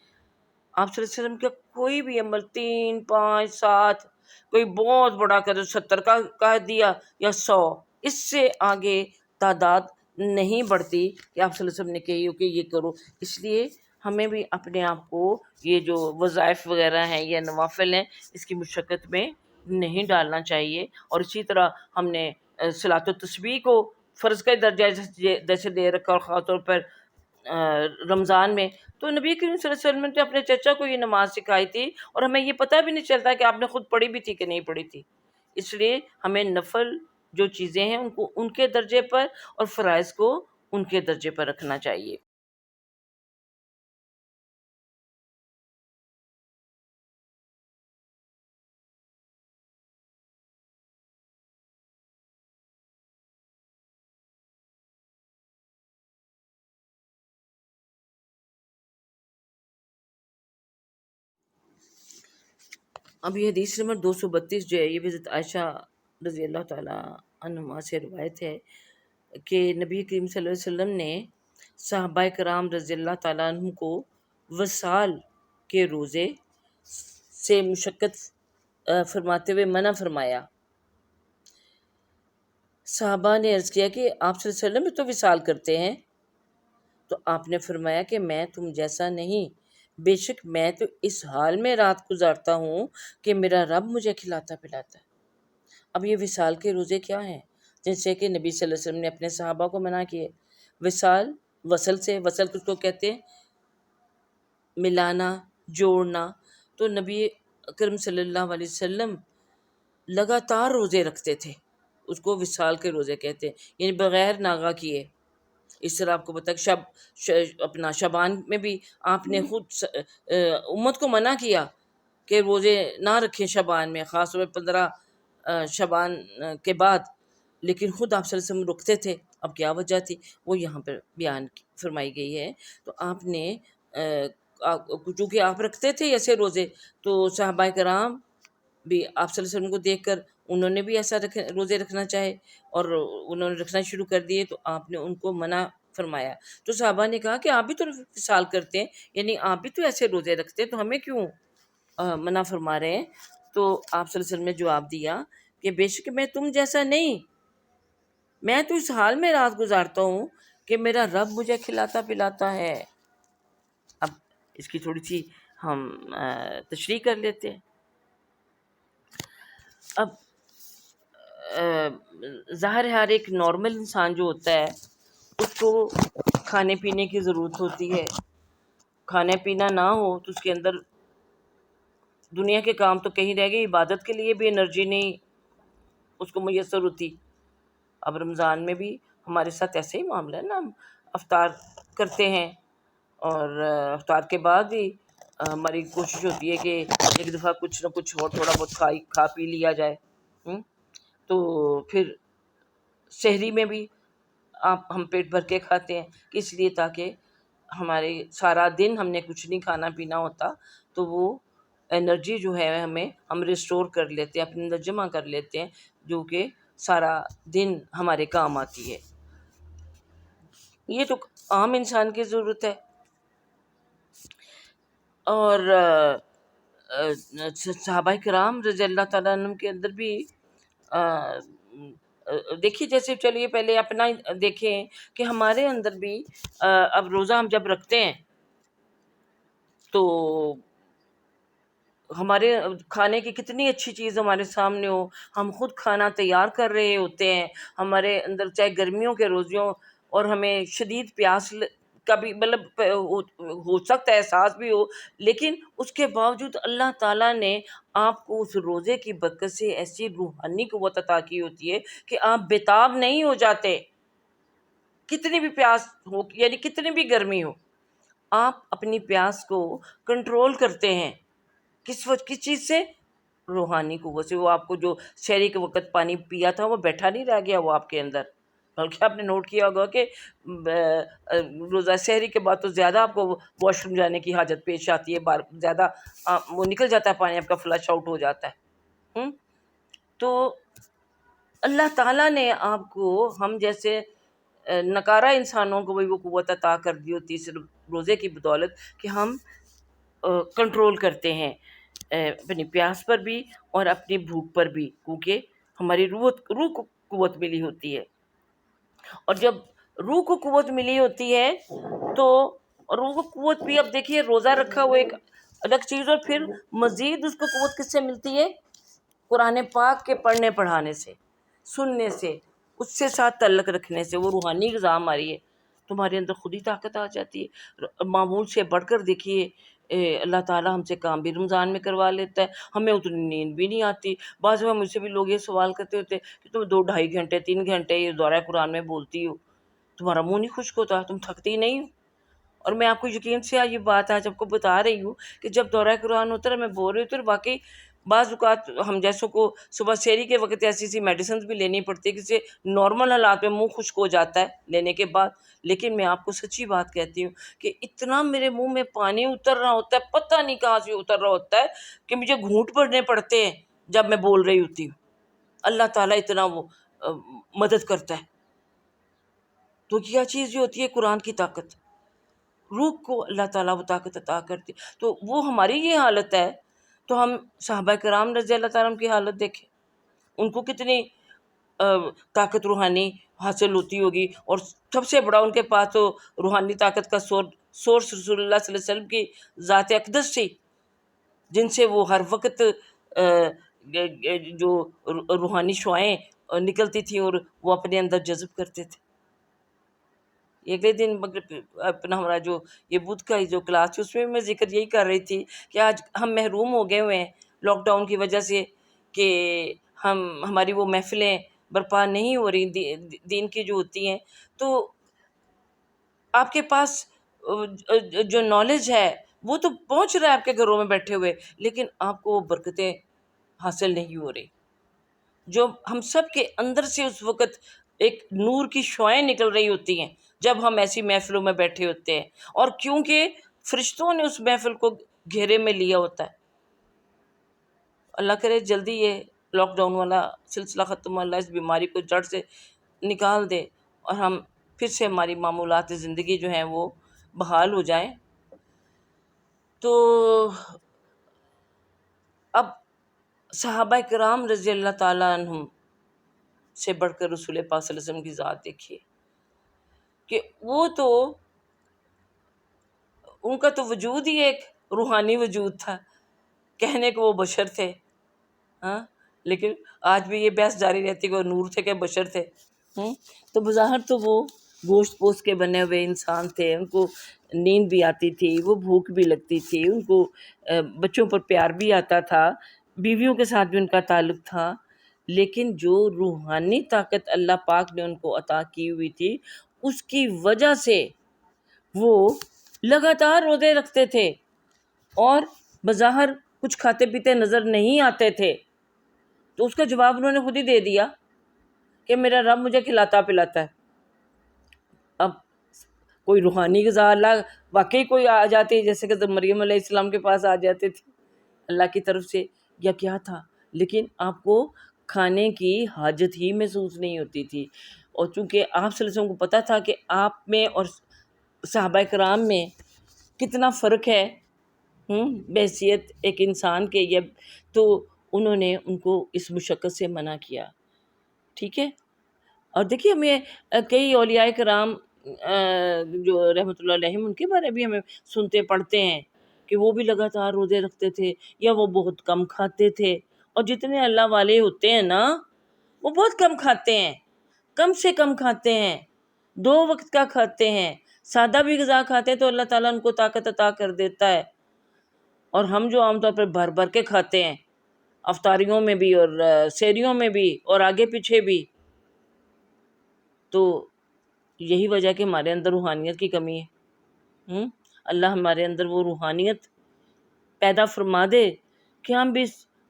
آپ صلی اللہ علیہ وسلم کا کوئی بھی عمل 3 5 7، کوئی بہت بڑا کر 70 کا کہہ دیا یا 100، اس سے آگے تعداد نہیں بڑھتی کہ آپ صلی اللہ علیہ وسلم نے کہی ہو کہ یہ کرو. اس لیے ہمیں بھی اپنے آپ کو یہ جو وظائف وغیرہ ہیں یا نوافل ہیں اس کی مشقت میں نہیں ڈالنا چاہیے. اور اسی طرح ہم نے صلاۃ التسبیح کو فرض کا درجہ جیسے دے رکھا، اور خاص طور پر رمضان میں. تو نبی کریم صلی اللہ علیہ وسلم نے اپنے چچا کو یہ نماز سکھائی تھی، اور ہمیں یہ پتہ بھی نہیں چلتا کہ آپ نے خود پڑھی بھی تھی کہ نہیں پڑھی تھی. اس لیے ہمیں نفل جو چیزیں ہیں ان کو ان کے درجے پر اور فرائض کو ان کے درجے پر رکھنا چاہیے. اب یہ حدیث نمبر 232 جو ہے یہ بھی حضرت عائشہ رضی اللہ تعالیٰ عنہا سے روایت ہے کہ نبی کریم صلی اللہ علیہ وسلم نے صحابہ کرام رضی اللہ تعالیٰ عنہ کو وصال کے روزے سے مشقت فرماتے ہوئے منع فرمایا. صحابہ نے عرض کیا کہ آپ صلی اللہ علیہ وسلم بھی تو وصال کرتے ہیں؟ تو آپ نے فرمایا کہ میں تم جیسا نہیں، بے شک میں تو اس حال میں رات گزارتا ہوں کہ میرا رب مجھے کھلاتا پلاتا ہے. اب یہ وصال کے روزے کیا ہیں جن سے کہ نبی صلی اللہ علیہ وسلم نے اپنے صحابہ کو منع کیے؟ وصال، وصل سے، وصل کس کو کہتے ہیں؟ ملانا، جوڑنا. تو نبی اکرم صلی اللہ علیہ وسلم لگاتار روزے رکھتے تھے، اس کو وصال کے روزے کہتے ہیں، یعنی بغیر ناغہ کیے. اس طرح آپ کو پتہ کہ اپنا شبان میں بھی آپ نے خود امت کو منع کیا کہ روزے نہ رکھیں شبان میں، خاص طور پر 15 شبان کے بعد، لیکن خود آپ صلی اللہ علیہ وسلم رکھتے تھے. اب کیا وجہ تھی وہ یہاں پر بیان فرمائی گئی ہے. تو آپ نے چونکہ آپ رکھتے تھے ایسے روزے، تو صحابہ کرام بھی آپ صلی اللہ علیہ وسلم کو دیکھ کر انہوں نے بھی ایسا روزے رکھنا چاہے اور انہوں نے رکھنا شروع کر دیے، تو آپ نے ان کو منع فرمایا. تو صحابہ نے کہا کہ آپ بھی تو وصال کرتے ہیں، یعنی آپ بھی تو ایسے روزے رکھتے ہیں، تو ہمیں کیوں منع فرما رہے ہیں؟ تو آپ صلی اللہ علیہ وسلم نے جواب دیا کہ بے شک میں تم جیسا نہیں، میں تو اس حال میں رات گزارتا ہوں کہ میرا رب مجھے کھلاتا پلاتا ہے. اب اس کی تھوڑی سی ہم تشریح کر لیتے ہیں. اب ظاہر ہے ہر ایک نارمل انسان جو ہوتا ہے اس کو کھانے پینے کی ضرورت ہوتی ہے. کھانا پینا نہ ہو تو اس کے اندر دنیا کے کام تو کہیں رہ گئے، عبادت کے لیے بھی انرجی نہیں اس کو میسر ہوتی. اب رمضان میں بھی ہمارے ساتھ ایسے ہی معاملہ ہے نا، ہم افطار کرتے ہیں اور افطار کے بعد بھی ہماری کوشش ہوتی ہے کہ ایک دفعہ کچھ نہ کچھ اور تھوڑا بہت کھا پی لیا جائے. تو پھر سحری میں بھی ہم پیٹ بھر کے کھاتے ہیں، اس لیے تاکہ ہمارے سارا دن ہم نے کچھ نہیں کھانا پینا ہوتا، تو وہ انرجی جو ہے ہم ریسٹور کر لیتے ہیں، اپنے اندر جمع کر لیتے ہیں، جو کہ سارا دن ہمارے کام آتی ہے. یہ تو عام انسان کی ضرورت ہے. اور صحابہ کرام رضی اللہ تعالیٰ عنہ کے اندر بھی دیکھیے، جیسے چلیے پہلے اپنا دیکھیں کہ ہمارے اندر بھی اب روزہ ہم جب رکھتے ہیں تو ہمارے کھانے کی کتنی اچھی چیز ہمارے سامنے ہو، ہم خود کھانا تیار کر رہے ہوتے ہیں، ہمارے اندر چاہے گرمیوں کے روزیوں اور ہمیں شدید پیاس کا بھی مطلب ہو سکتا ہے احساس بھی ہو، لیکن اس کے باوجود اللہ تعالیٰ نے آپ کو اس روزے کی برکت سے ایسی روحانی قوت عطا کی ہوتی ہے کہ آپ بےتاب نہیں ہو جاتے، کتنی بھی پیاس ہو یعنی کتنی بھی گرمی ہو، آپ اپنی پیاس کو کنٹرول کرتے ہیں۔ کس وقت کس چیز سے؟ روحانی قوت سے۔ وہ آپ کو جو شہری کے وقت پانی پیا تھا وہ بیٹھا نہیں رہ گیا وہ آپ کے اندر، بلکہ آپ نے نوٹ کیا ہوگا کہ روزہ شہری کے بعد تو زیادہ آپ کو واش روم جانے کی حاجت پیش آتی ہے، زیادہ وہ نکل جاتا ہے پانی، آپ کا فلش آؤٹ ہو جاتا ہے۔ تو اللہ تعالیٰ نے آپ کو ہم جیسے نکارہ انسانوں کو بھی وہ قوت عطا کر دی ہوتی ہے صرف روزے کی بدولت کہ ہم کنٹرول کرتے ہیں اپنی پیاس پر بھی اور اپنی بھوک پر بھی، کیونکہ ہماری روح کو قوت ملی ہوتی ہے۔ اور جب روح کو قوت ملی ہوتی ہے تو روح کو قوت بھی، اب دیکھیے روزہ رکھا ہوا ایک الگ چیز، اور پھر مزید اس کو قوت کس سے ملتی ہے؟ قرآن پاک کے پڑھنے پڑھانے سے، سننے سے، اس سے ساتھ تعلق رکھنے سے، وہ روحانی غذا ہماری ہے، تمہارے اندر خود ہی طاقت آ جاتی ہے۔ معمول سے بڑھ کر دیکھیے اللہ تعالیٰ ہم سے کام بھی رمضان میں کروا لیتا ہے، ہمیں اتنی نیند بھی نہیں آتی۔ بعض میں مجھ سے بھی لوگ یہ سوال کرتے ہوتے کہ تم 2 ڈھائی گھنٹے 3 گھنٹے یہ دورہ قرآن میں بولتی ہو، تمہارا منہ نہیں خشک ہوتا، تم تھکتی نہیں ہو؟ اور میں آپ کو یقین سے یہ بات آج آپ کو بتا رہی ہوں کہ جب دورہ قرآن ہوتا ہے میں بول رہی ہوتی ہوں، واقعی بعض اوقات ہم جیسوں کو صبح سحری کے وقت ایسی ایسی میڈیسنز بھی لینی پڑتی ہے کہ جسے نارمل حالات میں منہ خشک ہو جاتا ہے لینے کے بعد، لیکن میں آپ کو سچی بات کہتی ہوں کہ اتنا میرے منہ میں پانی اتر رہا ہوتا ہے، پتہ نہیں کہاں سے اتر رہا ہوتا ہے کہ مجھے گھونٹ پڑنے پڑتے ہیں جب میں بول رہی ہوتی ہوں۔ اللہ تعالیٰ اتنا وہ مدد کرتا ہے۔ تو کیا چیز جو ہوتی ہے قرآن کی طاقت، روح کو اللہ تعالیٰ وہ طاقت عطا کرتی، تو وہ ہماری یہ حالت ہے، تو ہم صحابہ کرام رضی اللہ تعالیٰ عنہ کی حالت دیکھیں، ان کو کتنی طاقت روحانی حاصل ہوتی ہوگی، اور سب سے بڑا ان کے پاس تو روحانی طاقت کا سورس رسول اللہ صلی اللہ علیہ وسلم کی ذات اقدس تھی، جن سے وہ ہر وقت جو روحانی شعائیں نکلتی تھیں اور وہ اپنے اندر جذب کرتے تھے۔ اگلے دن اپنا ہمارا جو یہ بدھ کا جو کلاس تھی اس میں میں ذکر یہی کر رہی تھی کہ آج ہم محروم ہو گئے ہوئے ہیں لاک ڈاؤن کی وجہ سے، کہ ہماری وہ محفلیں برپا نہیں ہو رہی دین کی جو ہوتی ہیں، تو آپ کے پاس جو نالج ہے وہ تو پہنچ رہا ہے آپ کے گھروں میں بیٹھے ہوئے، لیکن آپ کو وہ برکتیں حاصل نہیں ہو رہی جو ہم سب کے اندر سے اس وقت ایک نور کی شعائیں نکل رہی ہوتی ہیں جب ہم ایسی محفلوں میں بیٹھے ہوتے ہیں، اور کیونکہ فرشتوں نے اس محفل کو گھیرے میں لیا ہوتا ہے۔ اللہ کرے جلدی یہ لاک ڈاؤن والا سلسلہ ختم ہو، اللہ اس بیماری کو جڑ سے نکال دے اور ہم پھر سے ہماری معمولات زندگی جو ہیں وہ بحال ہو جائیں۔ تو اب صحابہ کرام رضی اللہ تعالیٰ عنہم سے بڑھ کر رسول پاک صلی اللہ علیہ وسلم کی ذات دیکھیے کہ وہ تو ان کا تو وجود ہی ایک روحانی وجود تھا، کہنے کو وہ بشر تھے، ہاں، لیکن آج بھی یہ بحث جاری رہتی کہ وہ نور تھے کہ بشر تھے۔ تو بظاہر تو وہ گوشت پوست کے بنے ہوئے انسان تھے، ان کو نیند بھی آتی تھی، وہ بھوک بھی لگتی تھی، ان کو بچوں پر پیار بھی آتا تھا، بیویوں کے ساتھ بھی ان کا تعلق تھا، لیکن جو روحانی طاقت اللہ پاک نے ان کو عطا کی ہوئی تھی اس کی وجہ سے وہ لگاتار روزے رکھتے تھے اور بظاہر کچھ کھاتے پیتے نظر نہیں آتے تھے، تو اس کا جواب انہوں نے خود ہی دے دیا کہ میرا رب مجھے کھلاتا پلاتا ہے۔ اب کوئی روحانی غذا اللہ واقعی کوئی آ جاتی جیسے کہ مریم علیہ السلام کے پاس آ جاتے تھے اللہ کی طرف سے یا کیا تھا، لیکن آپ کو کھانے کی حاجت ہی محسوس نہیں ہوتی تھی، اور چونکہ آپ صلی اللہ علیہ وسلم کو پتہ تھا کہ آپ میں اور صحابہ کرام میں کتنا فرق ہے بحیثیت ایک انسان کے، یہ تو انہوں نے ان کو اس مشقت سے منع کیا، ٹھیک ہے۔ اور دیکھیے ہمیں کئی اولیاء کرام جو رحمۃ اللہ علیہم ان کے بارے بھی ہمیں سنتے پڑھتے ہیں کہ وہ بھی لگاتار روزے رکھتے تھے یا وہ بہت کم کھاتے تھے. اور جتنے اللہ والے ہوتے ہیں نا وہ بہت کم کھاتے ہیں، کم سے کم کھاتے ہیں، 2 وقت کا کھاتے ہیں، سادہ بھی غذا کھاتے ہیں تو اللہ تعالیٰ ان کو طاقت عطا کر دیتا ہے. اور ہم جو عام طور پر بھر بھر کے کھاتے ہیں افطاریوں میں بھی اور سحریوں میں بھی اور آگے پیچھے بھی، تو یہی وجہ کہ ہمارے اندر روحانیت کی کمی ہے. اللہ ہمارے اندر وہ روحانیت پیدا فرما دے کہ ہم بھی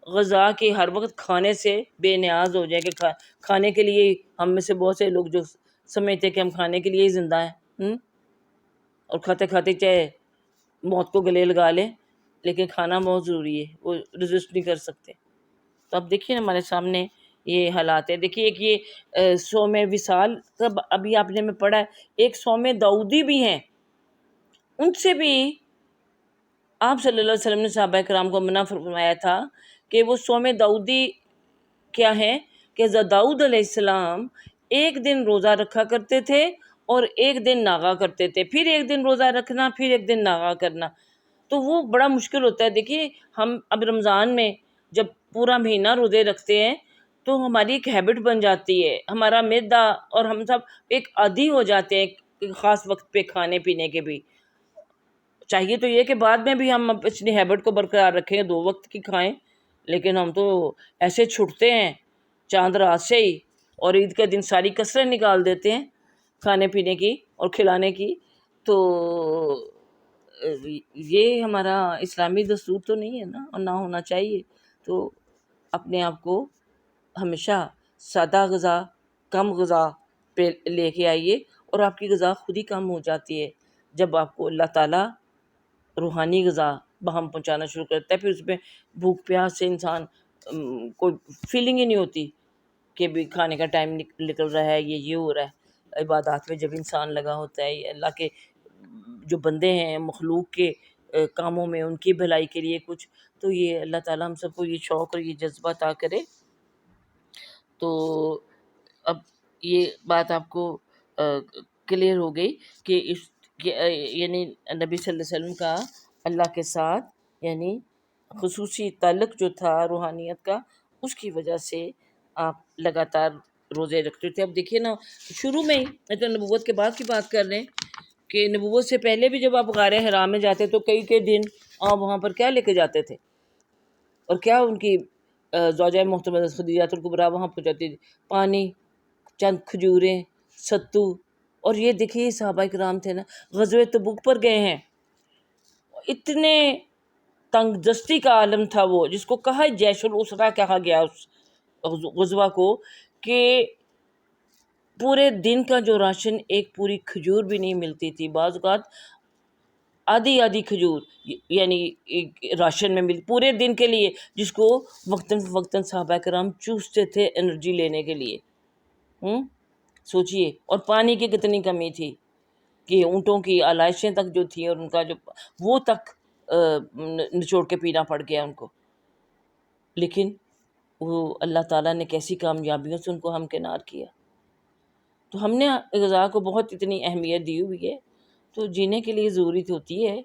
غذا کے ہر وقت کھانے سے بے نیاز ہو جائیں، کہ کھانے کے لیے ہم میں سے بہت سے لوگ جو سمجھتے کہ ہم کھانے کے لیے ہی زندہ ہیں، اور کھاتے کھاتے چاہے موت کو گلے لگا لیں، لیکن کھانا بہت ضروری ہے، وہ رزسٹ نہیں کر سکتے. تو اب دیکھیے نا ہمارے سامنے یہ حالات ہے. دیکھیے ایک یہ صوم وصال کب ابھی آپ نے میں پڑھا ہے، ایک صوم داؤدی بھی ہیں، ان سے بھی آپ صلی اللہ علیہ وسلم نے صحابہ کرام کو منع فرمایا تھا کہ وہ صوم داؤدی کیا ہے کہ داؤد علیہ السلام ایک دن روزہ رکھا کرتے تھے اور ایک دن ناغا کرتے تھے، پھر ایک دن روزہ رکھنا، پھر ایک دن ناغا کرنا. تو وہ بڑا مشکل ہوتا ہے. دیکھیے ہم اب رمضان میں جب پورا مہینہ روزے رکھتے ہیں تو ہماری ایک ہیبٹ بن جاتی ہے، ہمارا معدہ اور ہم سب ایک عادی ہو جاتے ہیں خاص وقت پہ کھانے پینے کے بھی. چاہیے تو یہ کہ بعد میں بھی ہم اپنی ہیبٹ کو برقرار رکھیں، 2 وقت کی کھائیں، لیکن ہم تو ایسے چھٹتے ہیں چاند رات سے ہی، اور عید کے دن ساری کسریں نکال دیتے ہیں کھانے پینے کی اور کھلانے کی. تو یہ ہمارا اسلامی دستور تو نہیں ہے نا، اور نہ ہونا چاہیے. تو اپنے آپ کو ہمیشہ سادہ غذا، کم غذا پہ لے کے آئیے، اور آپ کی غذا خود ہی کم ہو جاتی ہے جب آپ کو اللہ تعالیٰ روحانی غذا بہم پہنچانا شروع کرتا ہے. پھر اس میں بھوک پیاس سے انسان کوئی فیلنگ ہی نہیں ہوتی کہ بھی کھانے کا ٹائم نکل رہا ہے، یہ ہو رہا ہے. عبادات میں جب انسان لگا ہوتا ہے، اللہ کے جو بندے ہیں مخلوق کے کاموں میں ان کی بھلائی کے لیے کچھ، تو یہ اللہ تعالیٰ ہم سب کو یہ شوق اور یہ جذبہ عطا کرے. تو اب یہ بات آپ کو کلیئر ہو گئی کہ یعنی نبی صلی اللہ علیہ وسلم کا اللہ کے ساتھ یعنی خصوصی تعلق جو تھا روحانیت کا، اس کی وجہ سے آپ لگاتار روزے رکھتے تھے. اب دیکھیے نا شروع میں ہی تو نبوت کے بعد کی بات کر رہے ہیں کہ نبوت سے پہلے بھی جب آپ غار حرا میں جاتے تو کئی دن آپ وہاں پر کیا لے کے جاتے تھے، اور کیا ان کی زوجہ محترمہ خدیجہ الکبریٰ وہاں پہنچاتی تھی؟ پانی، چند کھجوریں، ستو. اور یہ دیکھیے صحابہ کرام تھے نا، غزوہ تبوک پر گئے ہیں، اتنے تنگ دستی کا عالم تھا وہ، جس کو کہا جیش الاسرا کہا گیا اس غزوہ کو، کہ پورے دن کا جو راشن ایک پوری کھجور بھی نہیں ملتی تھی، بعض اوقات آدھی کھجور یعنی راشن میں مل پورے دن کے لیے، جس کو وقتاً فوقتاً صحابہ کرام چوستے تھے انرجی لینے کے لیے. سوچئے. اور پانی کی کتنی کمی تھی کہ اونٹوں کی آلائشیں تک جو تھیں اور ان کا جو وہ تک نچوڑ کے پینا پڑ گیا ان کو. لیکن وہ اللہ تعالیٰ نے کیسی کامیابیوں سے ان کو ہمکنار کیا. تو ہم نے غذا کو بہت اتنی اہمیت دی ہوئی ہے، تو جینے کے لیے ضروری ہوتی ہے،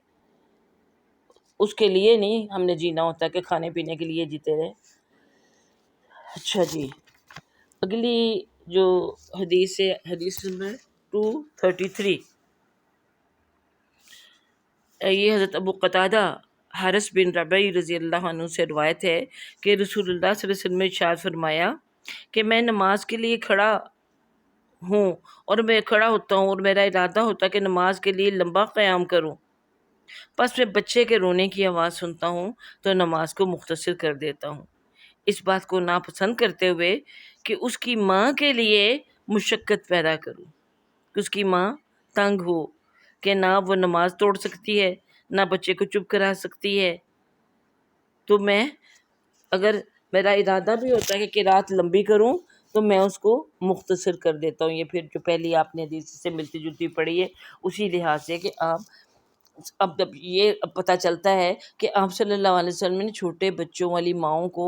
اس کے لیے نہیں ہم نے جینا ہوتا کہ کھانے پینے کے لیے جیتے رہے. اچھا جی، اگلی جو حدیث ہے، حدیث نمبر 233. یہ حضرت ابو قتادہ حارث بن ربیع رضی اللہ عنہ سے روایت ہے کہ رسول اللہ صلی اللہ علیہ وسلم نے ارشاد فرمایا کہ میں نماز کے لیے کھڑا ہوں اور میں کھڑا ہوتا ہوں اور میرا ارادہ ہوتا ہے کہ نماز کے لیے لمبا قیام کروں، پس میں بچے کے رونے کی آواز سنتا ہوں تو نماز کو مختصر کر دیتا ہوں، اس بات کو ناپسند کرتے ہوئے کہ اس کی ماں کے لیے مشقت پیدا کروں، کہ اس کی ماں تنگ ہو کہ نہ وہ نماز توڑ سکتی ہے، نہ بچے کو چپ کرا سکتی ہے. تو میں اگر میرا ارادہ بھی ہوتا ہے کہ رات لمبی کروں تو میں اس کو مختصر کر دیتا ہوں. یہ پھر جو پہلی آپ نے حدیث سے ملتی جلتی پڑھی ہے اسی لحاظ سے کہ آپ اب یہ پتہ چلتا ہے کہ آپ صلی اللہ علیہ وسلم نے چھوٹے بچوں والی ماؤں کو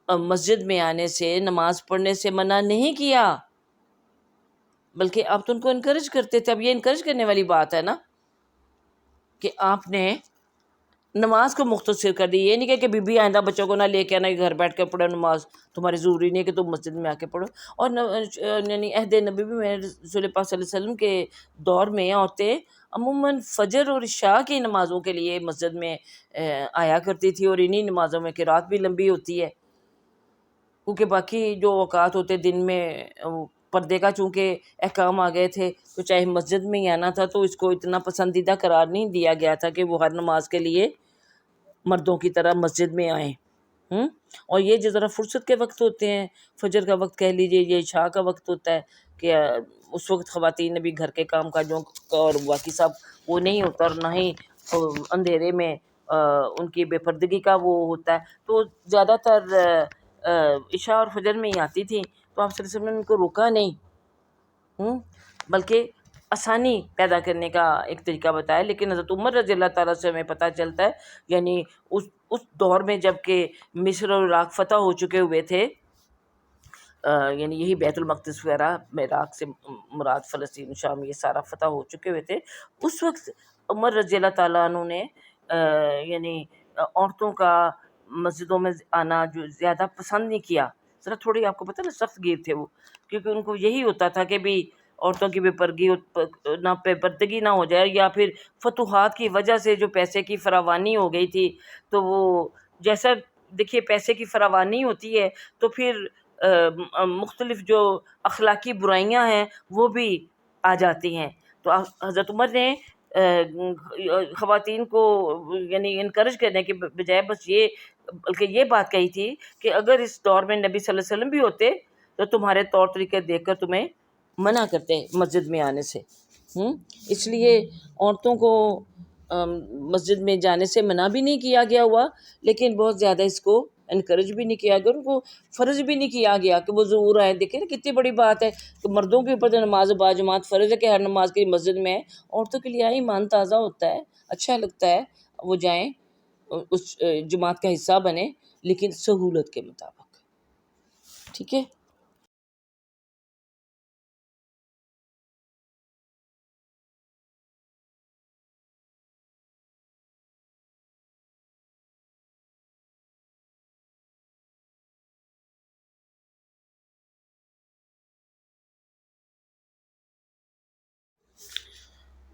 مسجد میں آنے سے، نماز پڑھنے سے منع نہیں کیا، بلکہ آپ تو ان کو انکریج کرتے تھے. اب یہ انکریج کرنے والی بات ہے نا کہ آپ نے نماز کو مختصر کر دی. یہ نہیں کہ بی آئندہ بچوں کو نہ لے کے آنا کہ گھر بیٹھ کے پڑھو نماز, تمہاری ضروری نہیں ہے کہ تم مسجد میں آ کے پڑھو. اور یعنی عہد نبی میں رسول پاک صلی اللہ علیہ وسلم کے دور میں عورتیں عموماً فجر اور عشاء کی نمازوں کے لیے مسجد میں آیا کرتی تھی, اور انہی نمازوں میں قرات بھی لمبی ہوتی ہے, کیونکہ باقی جو اوقات ہوتے دن میں پردے کا چونکہ احکام آ گئے تھے, تو چاہے مسجد میں ہی آنا تھا تو اس کو اتنا پسندیدہ قرار نہیں دیا گیا تھا کہ وہ ہر نماز کے لیے مردوں کی طرح مسجد میں آئیں. اور یہ جو ذرا فرصت کے وقت ہوتے ہیں, فجر کا وقت کہہ لیجئے, یہ عشاء کا وقت ہوتا ہے کہ اس وقت خواتین نے بھی گھر کے کام کاجوں اور باقی سب وہ نہیں ہوتا, اور نہ ہی اندھیرے میں ان کی بے پردگی کا وہ ہوتا ہے, تو زیادہ تر عشاء اور فجر میں ہی آتی تھیں. تو آپ صلی اللہ علیہ وسلم نے ان کو روکا نہیں, بلکہ آسانی پیدا کرنے کا ایک طریقہ بتایا. لیکن حضرت عمر رضی اللہ تعالیٰ سے ہمیں پتہ چلتا ہے, یعنی اس دور میں جب کہ مصر اور عراق فتح ہو چکے ہوئے تھے, یعنی یہی بیت المقدس وغیرہ, عراق سے مراد فلسطین شام یہ سارا فتح ہو چکے ہوئے تھے, اس وقت عمر رضی اللہ تعالیٰ عنہ نے یعنی عورتوں کا مسجدوں میں آنا جو زیادہ پسند نہیں کیا. ذرا تھوڑی آپ کو پتہ نا سخت گیر تھے وہ, کیونکہ ان کو یہی ہوتا تھا کہ بھی عورتوں کی بے پردگی نہ ہو جائے, یا پھر فتوحات کی وجہ سے جو پیسے کی فراوانی ہو گئی تھی, تو وہ جیسا دیکھیے پیسے کی فراوانی ہوتی ہے تو پھر مختلف جو اخلاقی برائیاں ہیں وہ بھی آ جاتی ہیں. تو حضرت عمر نے خواتین کو یعنی انکرج کرنے کے بجائے بس یہ بلکہ یہ بات کہی تھی کہ اگر اس دور میں نبی صلی اللہ علیہ وسلم بھی ہوتے تو تمہارے طور طریقے دیکھ کر تمہیں منع کرتے مسجد میں آنے سے. اس لیے عورتوں کو مسجد میں جانے سے منع بھی نہیں کیا گیا ہوا, لیکن بہت زیادہ اس کو انکریج بھی نہیں کیا گیا, ان کو فرض بھی نہیں کیا گیا کہ وہ ضرور آئے. دیکھیں نا کتنی بڑی بات ہے کہ مردوں کے اوپر تو نماز باجماعت فرض ہے کہ ہر نماز کی مسجد میں ہے, عورتوں کے لیے ایمان تازہ ہوتا ہے, اچھا لگتا ہے وہ جائیں, اس جماعت کا حصہ بنے, لیکن سہولت کے مطابق. ٹھیک ہے.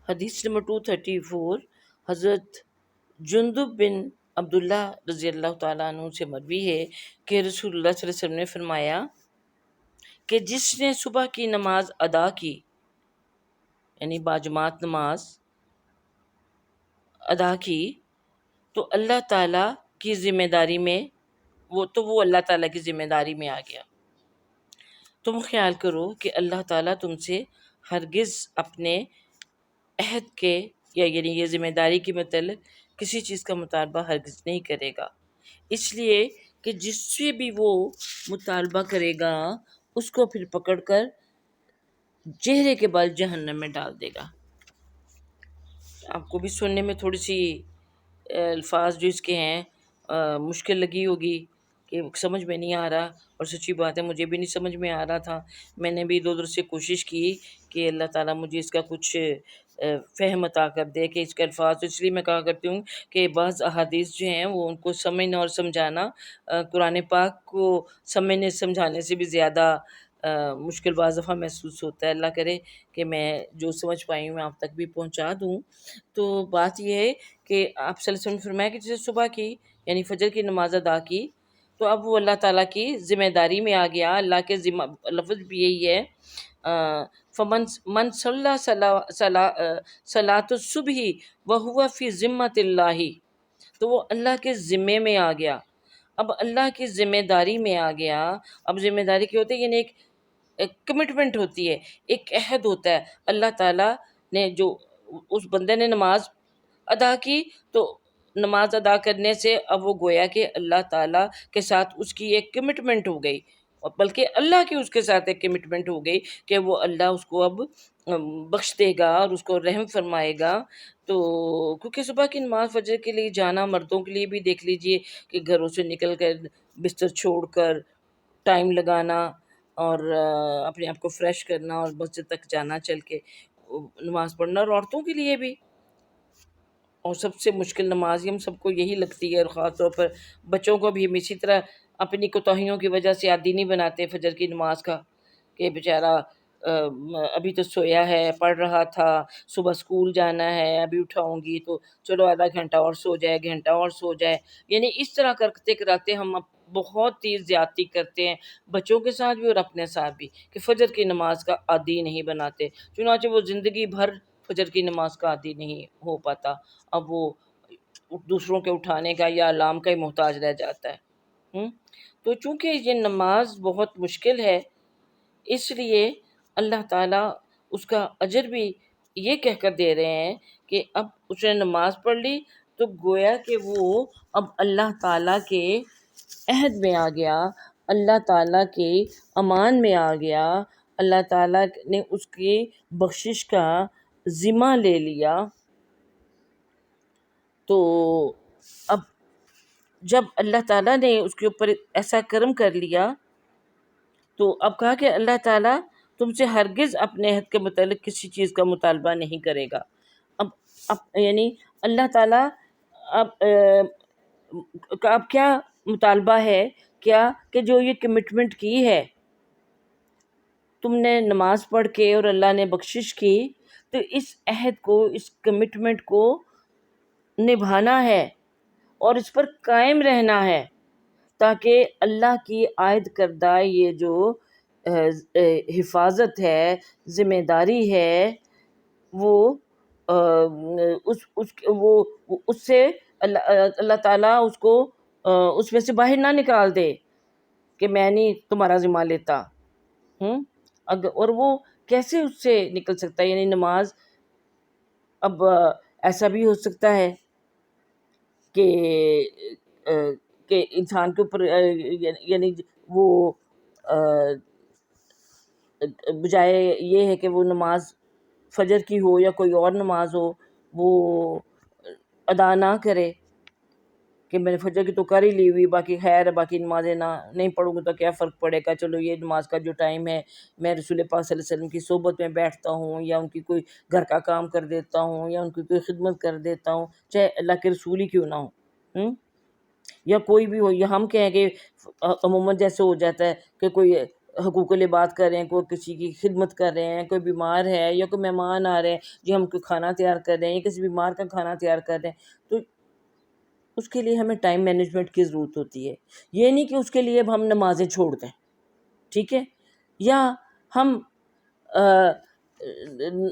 حدیث نمبر 234 حضرت جندب بن عبداللہ رضی اللہ تعالیٰ عنہ سے مروی ہے کہ رسول اللہ صلی اللہ علیہ وسلم نے فرمایا کہ جس نے صبح کی نماز ادا کی, یعنی باجماعت نماز ادا کی, تو اللہ تعالیٰ کی ذمہ داری میں وہ اللہ تعالیٰ کی ذمہ داری میں آ گیا. تم خیال کرو کہ اللہ تعالیٰ تم سے ہرگز اپنے عہد کے یا یعنی یہ ذمہ داری کے متعلق کسی چیز کا مطالبہ ہرگز نہیں کرے گا, اس لیے کہ جس سے بھی وہ مطالبہ کرے گا اس کو پھر پکڑ کر چہرے کے بال جہنم میں ڈال دے گا. آپ کو بھی سننے میں تھوڑی سی الفاظ جو اس کے ہیں مشکل لگی ہوگی کہ سمجھ میں نہیں آ رہا, اور سچی بات ہے مجھے بھی نہیں سمجھ میں آ رہا تھا. میں نے بھی ادھر ادھر سے کوشش کی کہ اللہ تعالیٰ مجھے اس کا کچھ فہم عطا کر دے کہ اس کے الفاظ. اس لیے میں کہا کرتی ہوں کہ بعض احادیث جو ہیں وہ ان کو سمجھنا اور سمجھانا قرآن پاک کو سمجھنے سمجھانے سے بھی زیادہ مشکل بعض دفعہ محسوس ہوتا ہے. اللہ کرے کہ میں جو سمجھ پائی ہوں میں آپ تک بھی پہنچا دوں. تو بات یہ ہے کہ آپ صلی اللہ علیہ وسلم نے فرمایا کہ جیسے صبح کی یعنی فجر کی نماز ادا کی تو اب وہ اللہ تعالیٰ کی ذمہ داری میں آ گیا. اللہ کے ذمہ لفظ بھی یہی ہے, من صلی صلاۃ الصبح وہو فی ذمۃ اللہ, تو وہ اللہ کے ذمے میں آ گیا. اب اللہ کی ذمہ داری میں آ گیا. اب ذمہ داری کیا ہوتی ہے, یعنی ایک کمٹمنٹ ہوتی ہے, ایک عہد ہوتا ہے. اللہ تعالیٰ نے جو اس بندے نے نماز ادا کی تو نماز ادا کرنے سے اب وہ گویا کہ اللہ تعالیٰ کے ساتھ اس کی ایک کمٹمنٹ ہو گئی, اور بلکہ اللہ کی اس کے ساتھ ایک کمٹمنٹ ہو گئی کہ وہ اللہ اس کو اب بخش دے گا اور اس کو رحم فرمائے گا. تو کیونکہ صبح کی نماز فجر کے لیے جانا مردوں کے لیے بھی دیکھ لیجئے کہ گھروں سے نکل کر بستر چھوڑ کر ٹائم لگانا اور اپنے آپ کو فریش کرنا اور مسجد تک جانا چل کے نماز پڑھنا, اور عورتوں کے لیے بھی اور سب سے مشکل نماز ہم سب کو یہی لگتی ہے، اور خاص طور پر بچوں کو بھی ہم اسی طرح اپنی کوتاہیوں کی وجہ سے عادی نہیں بناتے فجر کی نماز کا، کہ بیچارہ ابھی تو سویا ہے، پڑھ رہا تھا، صبح اسکول جانا ہے، ابھی اٹھاؤں گی تو چلو آدھا گھنٹہ اور سو جائے، گھنٹہ اور سو جائے، یعنی اس طرح کرتے کراتے ہم بہت ہی زیادتی کرتے ہیں بچوں کے ساتھ بھی اور اپنے ساتھ بھی، کہ فجر کی نماز کا عادی نہیں بناتے، چنانچہ وہ زندگی بھر فجر کی نماز کا عادی نہیں ہو پاتا، اب وہ دوسروں کے اٹھانے کا یا الارم کا ہی محتاج رہ جاتا ہے۔ تو چونکہ یہ نماز بہت مشکل ہے، اس لیے اللہ تعالیٰ اس کا اجر بھی یہ کہہ کر دے رہے ہیں کہ اب اس نے نماز پڑھ لی تو گویا کہ وہ اب اللہ تعالیٰ کے عہد میں آ گیا، اللہ تعالیٰ کے امان میں آ گیا، اللہ تعالیٰ نے اس کی بخشش کا ذمہ لے لیا۔ تو اب جب اللہ تعالیٰ نے اس کے اوپر ایسا کرم کر لیا تو اب کہا کہ اللہ تعالیٰ تم سے ہرگز اپنے عہد کے متعلق کسی چیز کا مطالبہ نہیں کرے گا۔ اب یعنی اللہ تعالیٰ اب کا اب کیا مطالبہ ہے، کیا کہ جو یہ کمٹمنٹ کی ہے تم نے نماز پڑھ کے اور اللہ نے بخشش کی، تو اس عہد کو، اس کمٹمنٹ کو نبھانا ہے اور اس پر قائم رہنا ہے، تاکہ اللہ کی عائد کردہ یہ جو حفاظت ہے، ذمہ داری ہے، وہ اس سے اللہ تعالیٰ اس کو اس میں سے باہر نہ نکال دے کہ میں نہیں تمہارا ذمہ لیتا۔ اور وہ کیسے اس سے نکل سکتا ہے؟ یعنی نماز، اب ایسا بھی ہو سکتا ہے کہ انسان کے اوپر یعنی وہ بجائے یہ ہے کہ وہ نماز فجر کی ہو یا کوئی اور نماز ہو وہ ادا نہ کرے کہ میں نے فجر کی تو کر ہی لی ہوئی، باقی خیر ہے، باقی نمازیں نہیں پڑھوں گی تو کیا فرق پڑے گا، چلو یہ نماز کا جو ٹائم ہے میں رسول پاک صلی اللہ علیہ وسلم کی صحبت میں بیٹھتا ہوں، یا ان کی کوئی گھر کا کام کر دیتا ہوں، یا ان کی کوئی خدمت کر دیتا ہوں، چاہے اللہ کے رسول ہی کیوں نہ ہو، یا کوئی بھی ہو۔ یا ہم کہیں کہ عموماً جیسے ہو جاتا ہے کہ کوئی حقوق العباد کر رہے ہیں، کوئی کسی کی خدمت کر رہے ہیں، کوئی بیمار ہے یا کوئی مہمان آ رہے ہیں جی ہم کوئی کھانا تیار کر رہے ہیں، یا کسی بیمار کا کھانا تیار کر رہے ہیں، تو اس کے لیے ہمیں ٹائم مینجمنٹ کی ضرورت ہوتی ہے۔ یہ نہیں کہ اس کے لیے اب ہم نمازیں چھوڑ دیں، ٹھیک ہے، یا ہم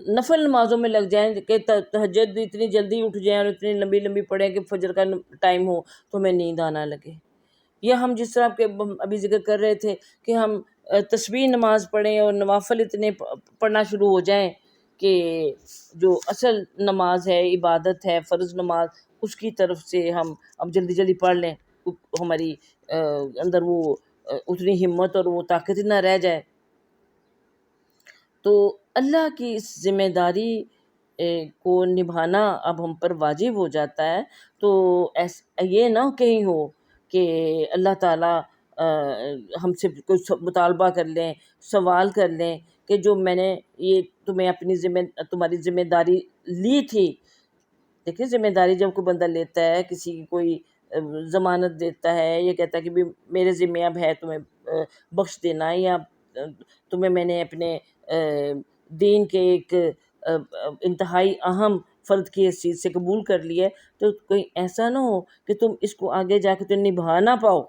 نفل نمازوں میں لگ جائیں کہ تہجد اتنی جلدی اٹھ جائیں اور اتنی لمبی لمبی پڑھیں کہ فجر کا ٹائم ہو تو ہمیں نیند آنا لگے، یا ہم جس طرح کے ابھی ذکر کر رہے تھے کہ ہم تسبیح نماز پڑھیں اور نوافل اتنے پڑھنا شروع ہو جائیں کہ جو اصل نماز ہے، عبادت ہے، فرض نماز، اس کی طرف سے ہم اب جلدی جلدی پڑھ لیں، ہماری اندر وہ اتنی ہمت اور وہ طاقت نہ رہ جائے۔ تو اللہ کی اس ذمہ داری کو نبھانا اب ہم پر واجب ہو جاتا ہے۔ تو یہ نہ کہیں ہو کہ اللہ تعالیٰ ہم سے کوئی مطالبہ کر لیں، سوال کر لیں کہ جو میں نے یہ تمہاری ذمہ داری لی تھی۔ دیکھیں ذمہ داری جب کوئی بندہ لیتا ہے، کسی کی کوئی ضمانت دیتا ہے، یہ کہتا ہے کہ بھی میرے ذمہ اب ہے تمہیں بخش دینا، یا تمہیں میں نے اپنے دین کے ایک انتہائی اہم فرد کی حیثیت سے قبول کر لیا ہے، تو کوئی ایسا نہ ہو کہ تم اس کو آگے جا کے تم نبھا نہ پاؤ۔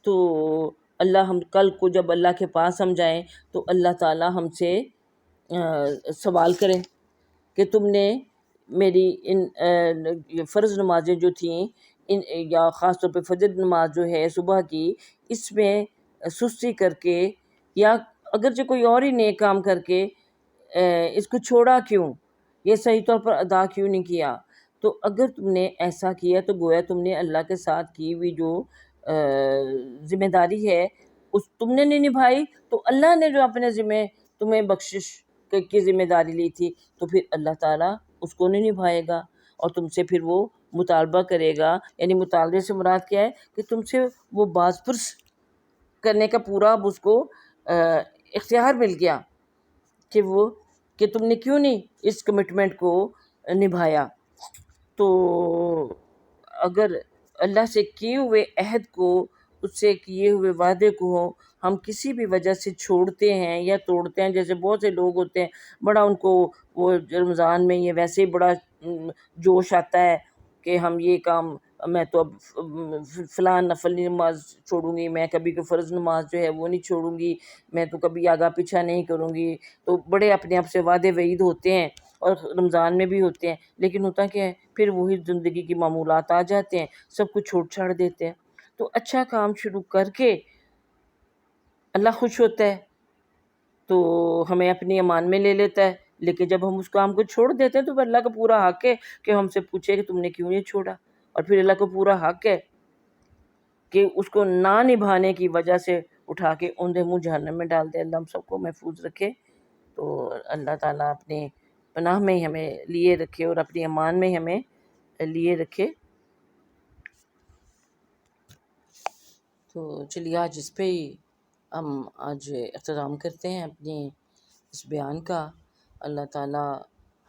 تو ہم کل کو جب اللہ کے پاس ہم جائیں تو اللہ تعالیٰ ہم سے سوال کریں کہ تم نے میری ان فرض نمازیں جو تھیں یا خاص طور پہ فجر نماز جو ہے صبح کی، اس میں سستی کر کے یا اگرچہ کوئی اور ہی نیک کام کر کے اس کو چھوڑا کیوں، یہ صحیح طور پر ادا کیوں نہیں کیا۔ تو اگر تم نے ایسا کیا تو گویا تم نے اللہ کے ساتھ کی ہوئی جو ذمہ داری ہے اس تم نے نہیں نبھائی، تو اللہ نے جو اپنے ذمہ تمہیں بخشش کی ذمہ داری لی تھی تو پھر اللہ تعالیٰ اس کو نہیں نبھائے گا، اور تم سے پھر وہ مطالبہ کرے گا۔ یعنی مطالبے سے مراد کیا ہے کہ تم سے وہ باز پرس کرنے کا پورا اب اس کو اختیار مل گیا کہ تم نے کیوں نہیں اس کمٹمنٹ کو نبھایا، تو اگر اللہ سے کیے ہوئے عہد کو، اس سے کیے ہوئے وعدے کو ہم کسی بھی وجہ سے چھوڑتے ہیں یا توڑتے ہیں، جیسے بہت سے لوگ ہوتے ہیں بڑا ان کو وہ رمضان میں یہ ویسے ہی بڑا جوش آتا ہے کہ ہم یہ کام، میں تو اب فلاں نفل نماز چھوڑوں گی، میں کبھی کوئی فرض نماز جو ہے وہ نہیں چھوڑوں گی، میں تو کبھی آگا پیچھا نہیں کروں گی، تو بڑے اپنے آپ سے وعدے وعید ہوتے ہیں، اور رمضان میں بھی ہوتے ہیں، لیکن ہوتا کیا ہے پھر وہی زندگی کی معمولات آ جاتے ہیں، سب کچھ چھوڑ چھاڑ دیتے ہیں۔ تو اچھا کام شروع کر کے اللہ خوش ہوتا ہے تو ہمیں اپنی امان میں لے لیتا ہے، لیکن جب ہم اس کام کو چھوڑ دیتے ہیں تو پھر اللہ کا پورا حق ہے کہ ہم سے پوچھے کہ تم نے کیوں یہ چھوڑا، اور پھر اللہ کو پورا حق ہے کہ اس کو نہ نبھانے کی وجہ سے اٹھا کے اوندھے منہ جہنم میں ڈال دے۔ اللہ ہم سب کو محفوظ رکھے، تو اللہ تعالیٰ اپنے پناہ میں ہمیں لیے رکھے اور اپنی امان میں ہمیں لیے رکھے۔ تو چلیے آج اس پہ ہی ہم آج اختتام کرتے ہیں اپنی اس بیان کا۔ اللہ تعالیٰ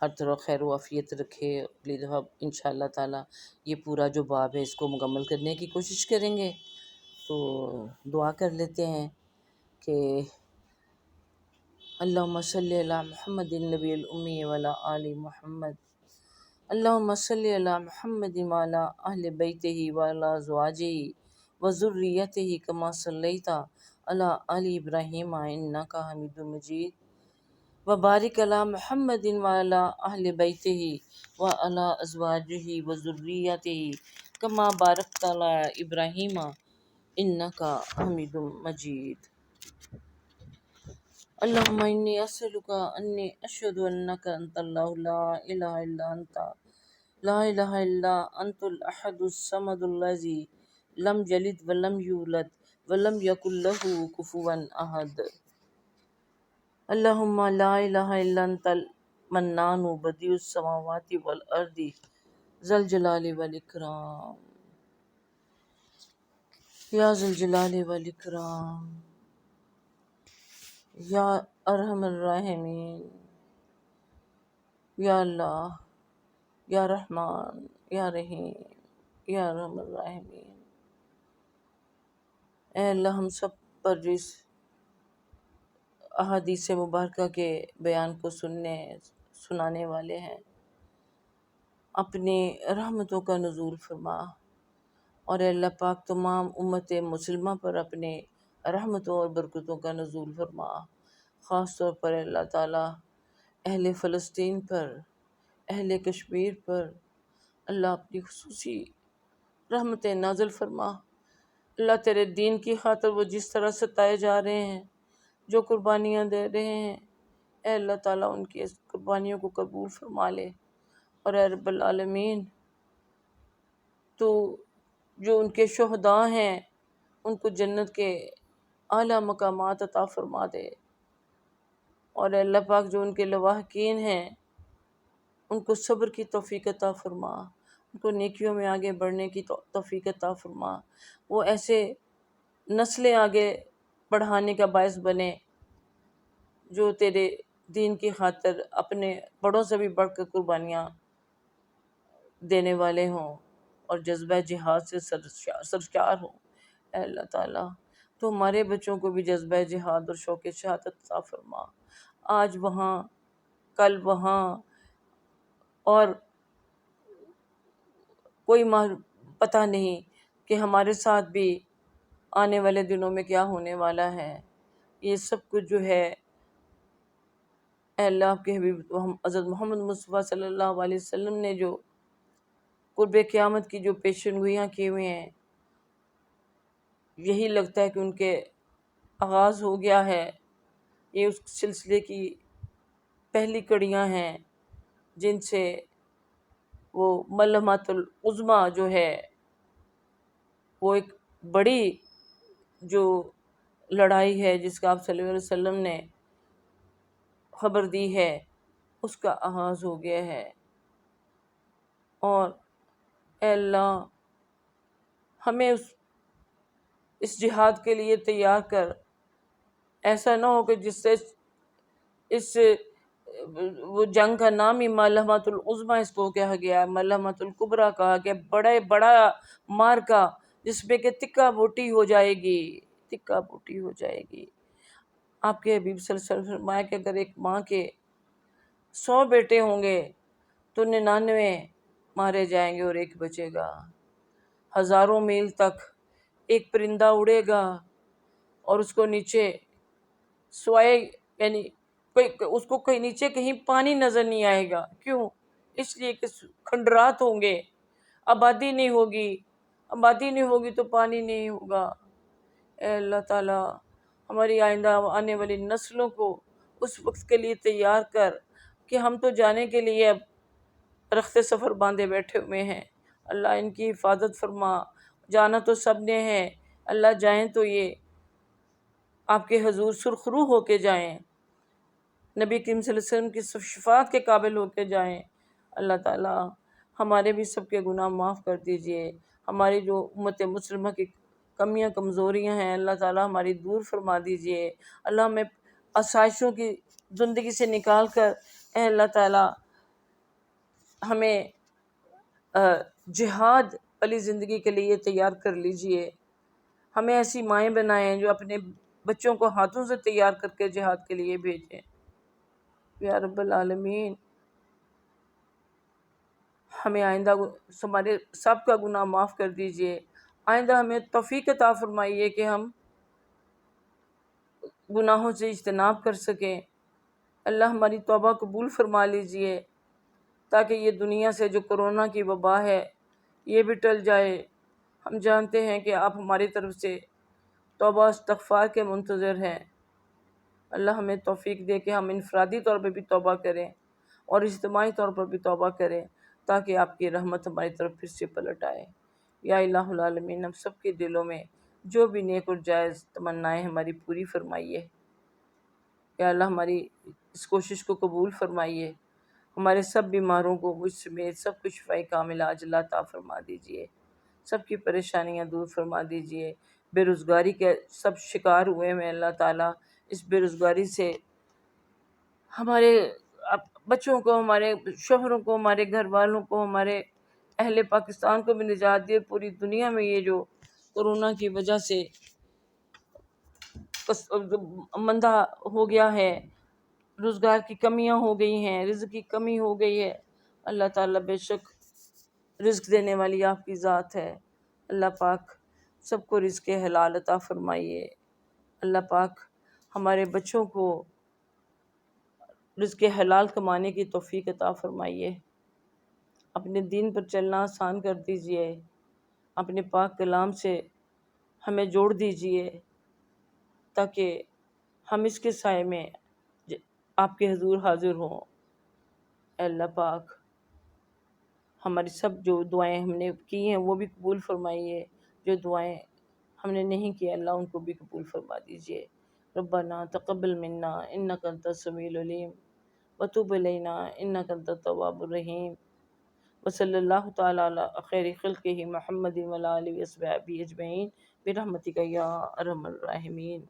ہر طرح خیر و عافیت رکھے۔ اگلی دفعہ انشاءاللہ تعالیٰ یہ پورا جو باب ہے اس کو مکمل کرنے کی کوشش کریں گے۔ تو دعا کر لیتے ہیں کہ اللہم صلی علی محمد النبی الامی وعلی آل محمد، اللہم صلی علی محمد وعلی اہل بیتہ وعلی ازواجہ وذریتہ کما صلیت علی آل ابراہیم انک حمید مجید، وبارک علی محمد وعلی اہل بیتہ وعلی ازواجہ وذریتہ کما بارکت علی ابراہیم انک حمید مجید۔ اللہم انی اسألک انی اشہد انک انت اللہ لا الہ الا انت، لا الہ الا انت الاحد الصمد الذی لم یلد ولم یولد ولم یکن لہ کفوا احد۔ اللہم لا الہ الا انت المنان بدیع السماوات والارض ذا الجلال والاکرام، یا ذا الجلال والاکرام، یا ارحم الراحمین، یا اللہ، یا رحمان، یا رحیم، یا ارحم الراحمین۔ اے اللہ ہم سب پر جو اس احادیث مبارکہ کے بیان کو سنانے والے ہیں، اپنی رحمتوں کا نزول فرما، اور اے اللہ پاک تمام امت مسلمہ پر اپنے رحمتوں اور برکتوں کا نزول فرما، خاص طور پر اے اللہ تعالیٰ اہل فلسطین پر، اہل کشمیر پر اللہ اپنی خصوصی رحمتیں نازل فرما۔ اللہ تیرے دین کی خاطر وہ جس طرح ستائے جا رہے ہیں، جو قربانیاں دے رہے ہیں، اے اللہ تعالیٰ ان کی اس قربانیوں کو قبول فرما لے، اور اے رب العالمین تو جو ان کے شہداء ہیں ان کو جنت کے اعلیٰ مقامات عطا فرما دے، اور اے اللہ پاک جو ان کے لواحقین ہیں ان کو صبر کی توفیق عطا فرما، ان کو نیکیوں میں آگے بڑھنے کی توفیق عطا فرما، وہ ایسے نسلیں آگے بڑھانے کا باعث بنے جو تیرے دین کی خاطر اپنے بڑوں سے بھی بڑھ کر قربانیاں دینے والے ہوں اور جذبہ جہاد سے سرشار ہوں۔ اے اللہ تعالیٰ تو ہمارے بچوں کو بھی جذبہ جہاد اور شوق شہادت عطا فرما، آج وہاں کل وہاں، اور کوئی پتہ نہیں کہ ہمارے ساتھ بھی آنے والے دنوں میں کیا ہونے والا ہے۔ یہ سب کچھ جو ہے اے اللہ آپ کے حبیب حضرت محمد مصطفیٰ صلی اللہ علیہ وسلم نے جو قرب قیامت کی جو پیشن گوئیاں کی ہوئی ہیں، یہی لگتا ہے کہ ان کے آغاز ہو گیا ہے۔ یہ اس سلسلے کی پہلی کڑیاں ہیں جن سے وہ ملحمۃ العظمیٰ جو ہے، وہ ایک بڑی جو لڑائی ہے جس کا آپ صلی اللہ علیہ وسلم نے خبر دی ہے، اس کا آغاز ہو گیا ہے۔ اور اے اللہ ہمیں اس جہاد کے لیے تیار کر، ایسا نہ ہو کہ جس سے اس وہ جنگ کا نام ہی ملحمۃ العظمیٰ اس کو کہا گیا، ملحمۃ الکبریٰ کہا گیا، بڑا مارکا جس پہ کہ تکہ بوٹی ہو جائے گی، تکہ بوٹی ہو جائے گی۔ آپ کے حبیب صلی اللہ علیہ وسلم فرمایا کہ اگر ایک ماں کے 100 بیٹے ہوں گے تو 99 مارے جائیں گے اور ایک بچے گا۔ ہزاروں میل تک ایک پرندہ اڑے گا اور اس کو نیچے سوائے، یعنی اس کو کہیں نیچے کہیں پانی نظر نہیں آئے گا۔ کیوں؟ اس لیے کہ کھنڈرات ہوں گے، آبادی نہیں ہوگی، آبادی نہیں ہوگی تو پانی نہیں ہوگا۔ اے اللہ تعالیٰ ہماری آئندہ آنے والی نسلوں کو اس وقت کے لیے تیار کر کہ ہم تو جانے کے لیے اب رخت سفر باندھے بیٹھے ہوئے ہیں۔ اللہ ان کی حفاظت فرما، جانا تو سب نے ہے، اللہ جائیں تو یہ آپ کے حضور سرخرو ہو کے جائیں، نبی کریم صلی اللہ علیہ وسلم کی شفاعت کے قابل ہو کے جائیں۔ اللہ تعالیٰ ہمارے بھی سب کے گناہ معاف کر دیجئے، ہماری جو امت مسلمہ کی کمیاں کمزوریاں ہیں اللہ تعالیٰ ہماری دور فرما دیجئے۔ اللہ ہمیں آسائشوں کی زندگی سے نکال کر اے اللہ تعالیٰ ہمیں جہاد والی زندگی کے لیے تیار کر لیجئے۔ ہمیں ایسی مائیں بنائیں جو اپنے بچوں کو ہاتھوں سے تیار کر کے جہاد کے لیے بھیجیں یا رب العالمین۔ ہمیں آئندہ ہمارے سب کا گناہ معاف کر دیجئے، آئندہ ہمیں توفیق عطا فرمائیے کہ ہم گناہوں سے اجتناب کر سکیں۔ اللہ ہماری توبہ قبول فرما لیجئے تاکہ یہ دنیا سے جو کرونا کی وبا ہے یہ بھی ٹل جائے۔ ہم جانتے ہیں کہ آپ ہماری طرف سے توبہ استغفار کے منتظر ہیں۔ اللہ ہمیں توفیق دے کہ ہم انفرادی طور پہ بھی توبہ کریں اور اجتماعی طور پر بھی توبہ کریں تاکہ آپ کی رحمت ہماری طرف پھر سے پلٹ آئے۔ یا الہ العالمین ہم سب کے دلوں میں جو بھی نیک اور جائز تمنائیں ہماری پوری فرمائیے۔ یا اللہ ہماری اس کوشش کو قبول فرمائیے، ہمارے سب بیماروں کو مجھ سمیت سب کو شفاء کاملہ عاجلہ عطا فرما دیجئے، سب کی پریشانیاں دور فرما دیجئے۔ بے روزگاری کے سب شکار ہوئے ہیں اللہ تعالیٰ، اس بے روزگاری سے ہمارے بچوں کو، ہمارے شوہروں کو، ہمارے گھر والوں کو، ہمارے اہل پاکستان کو بھی نجات دے۔ پوری دنیا میں یہ جو کرونا کی وجہ سے مندہ ہو گیا ہے، روزگار کی کمیاں ہو گئی ہیں، رزق کی کمی ہو گئی ہے، اللہ تعالیٰ بے شک رزق دینے والی آپ کی ذات ہے۔ اللہ پاک سب کو رزق حلال عطا فرمائیے۔ اللہ پاک ہمارے بچوں کو رزق حلال کمانے کی توفیق عطا فرمائیے۔ اپنے دین پر چلنا آسان کر دیجئے، اپنے پاک کلام سے ہمیں جوڑ دیجئے تاکہ ہم اس کے سائے میں آپ کے حضور حاضر ہوں۔ اے اللہ پاک ہماری سب جو دعائیں ہم نے کی ہیں وہ بھی قبول فرمائیے، جو دعائیں ہم نے نہیں کی اللہ ان کو بھی قبول فرما دیجئے۔ ربنا تقبل منا انک انت السمیع العلیم وتب علینا انک انت التواب الرحیم، وصلی اللہ تعالی علی خیر خلقہ محمد وعلی آلہ وصحبہ اجمعین برحمتک یا ارحم الراحمین۔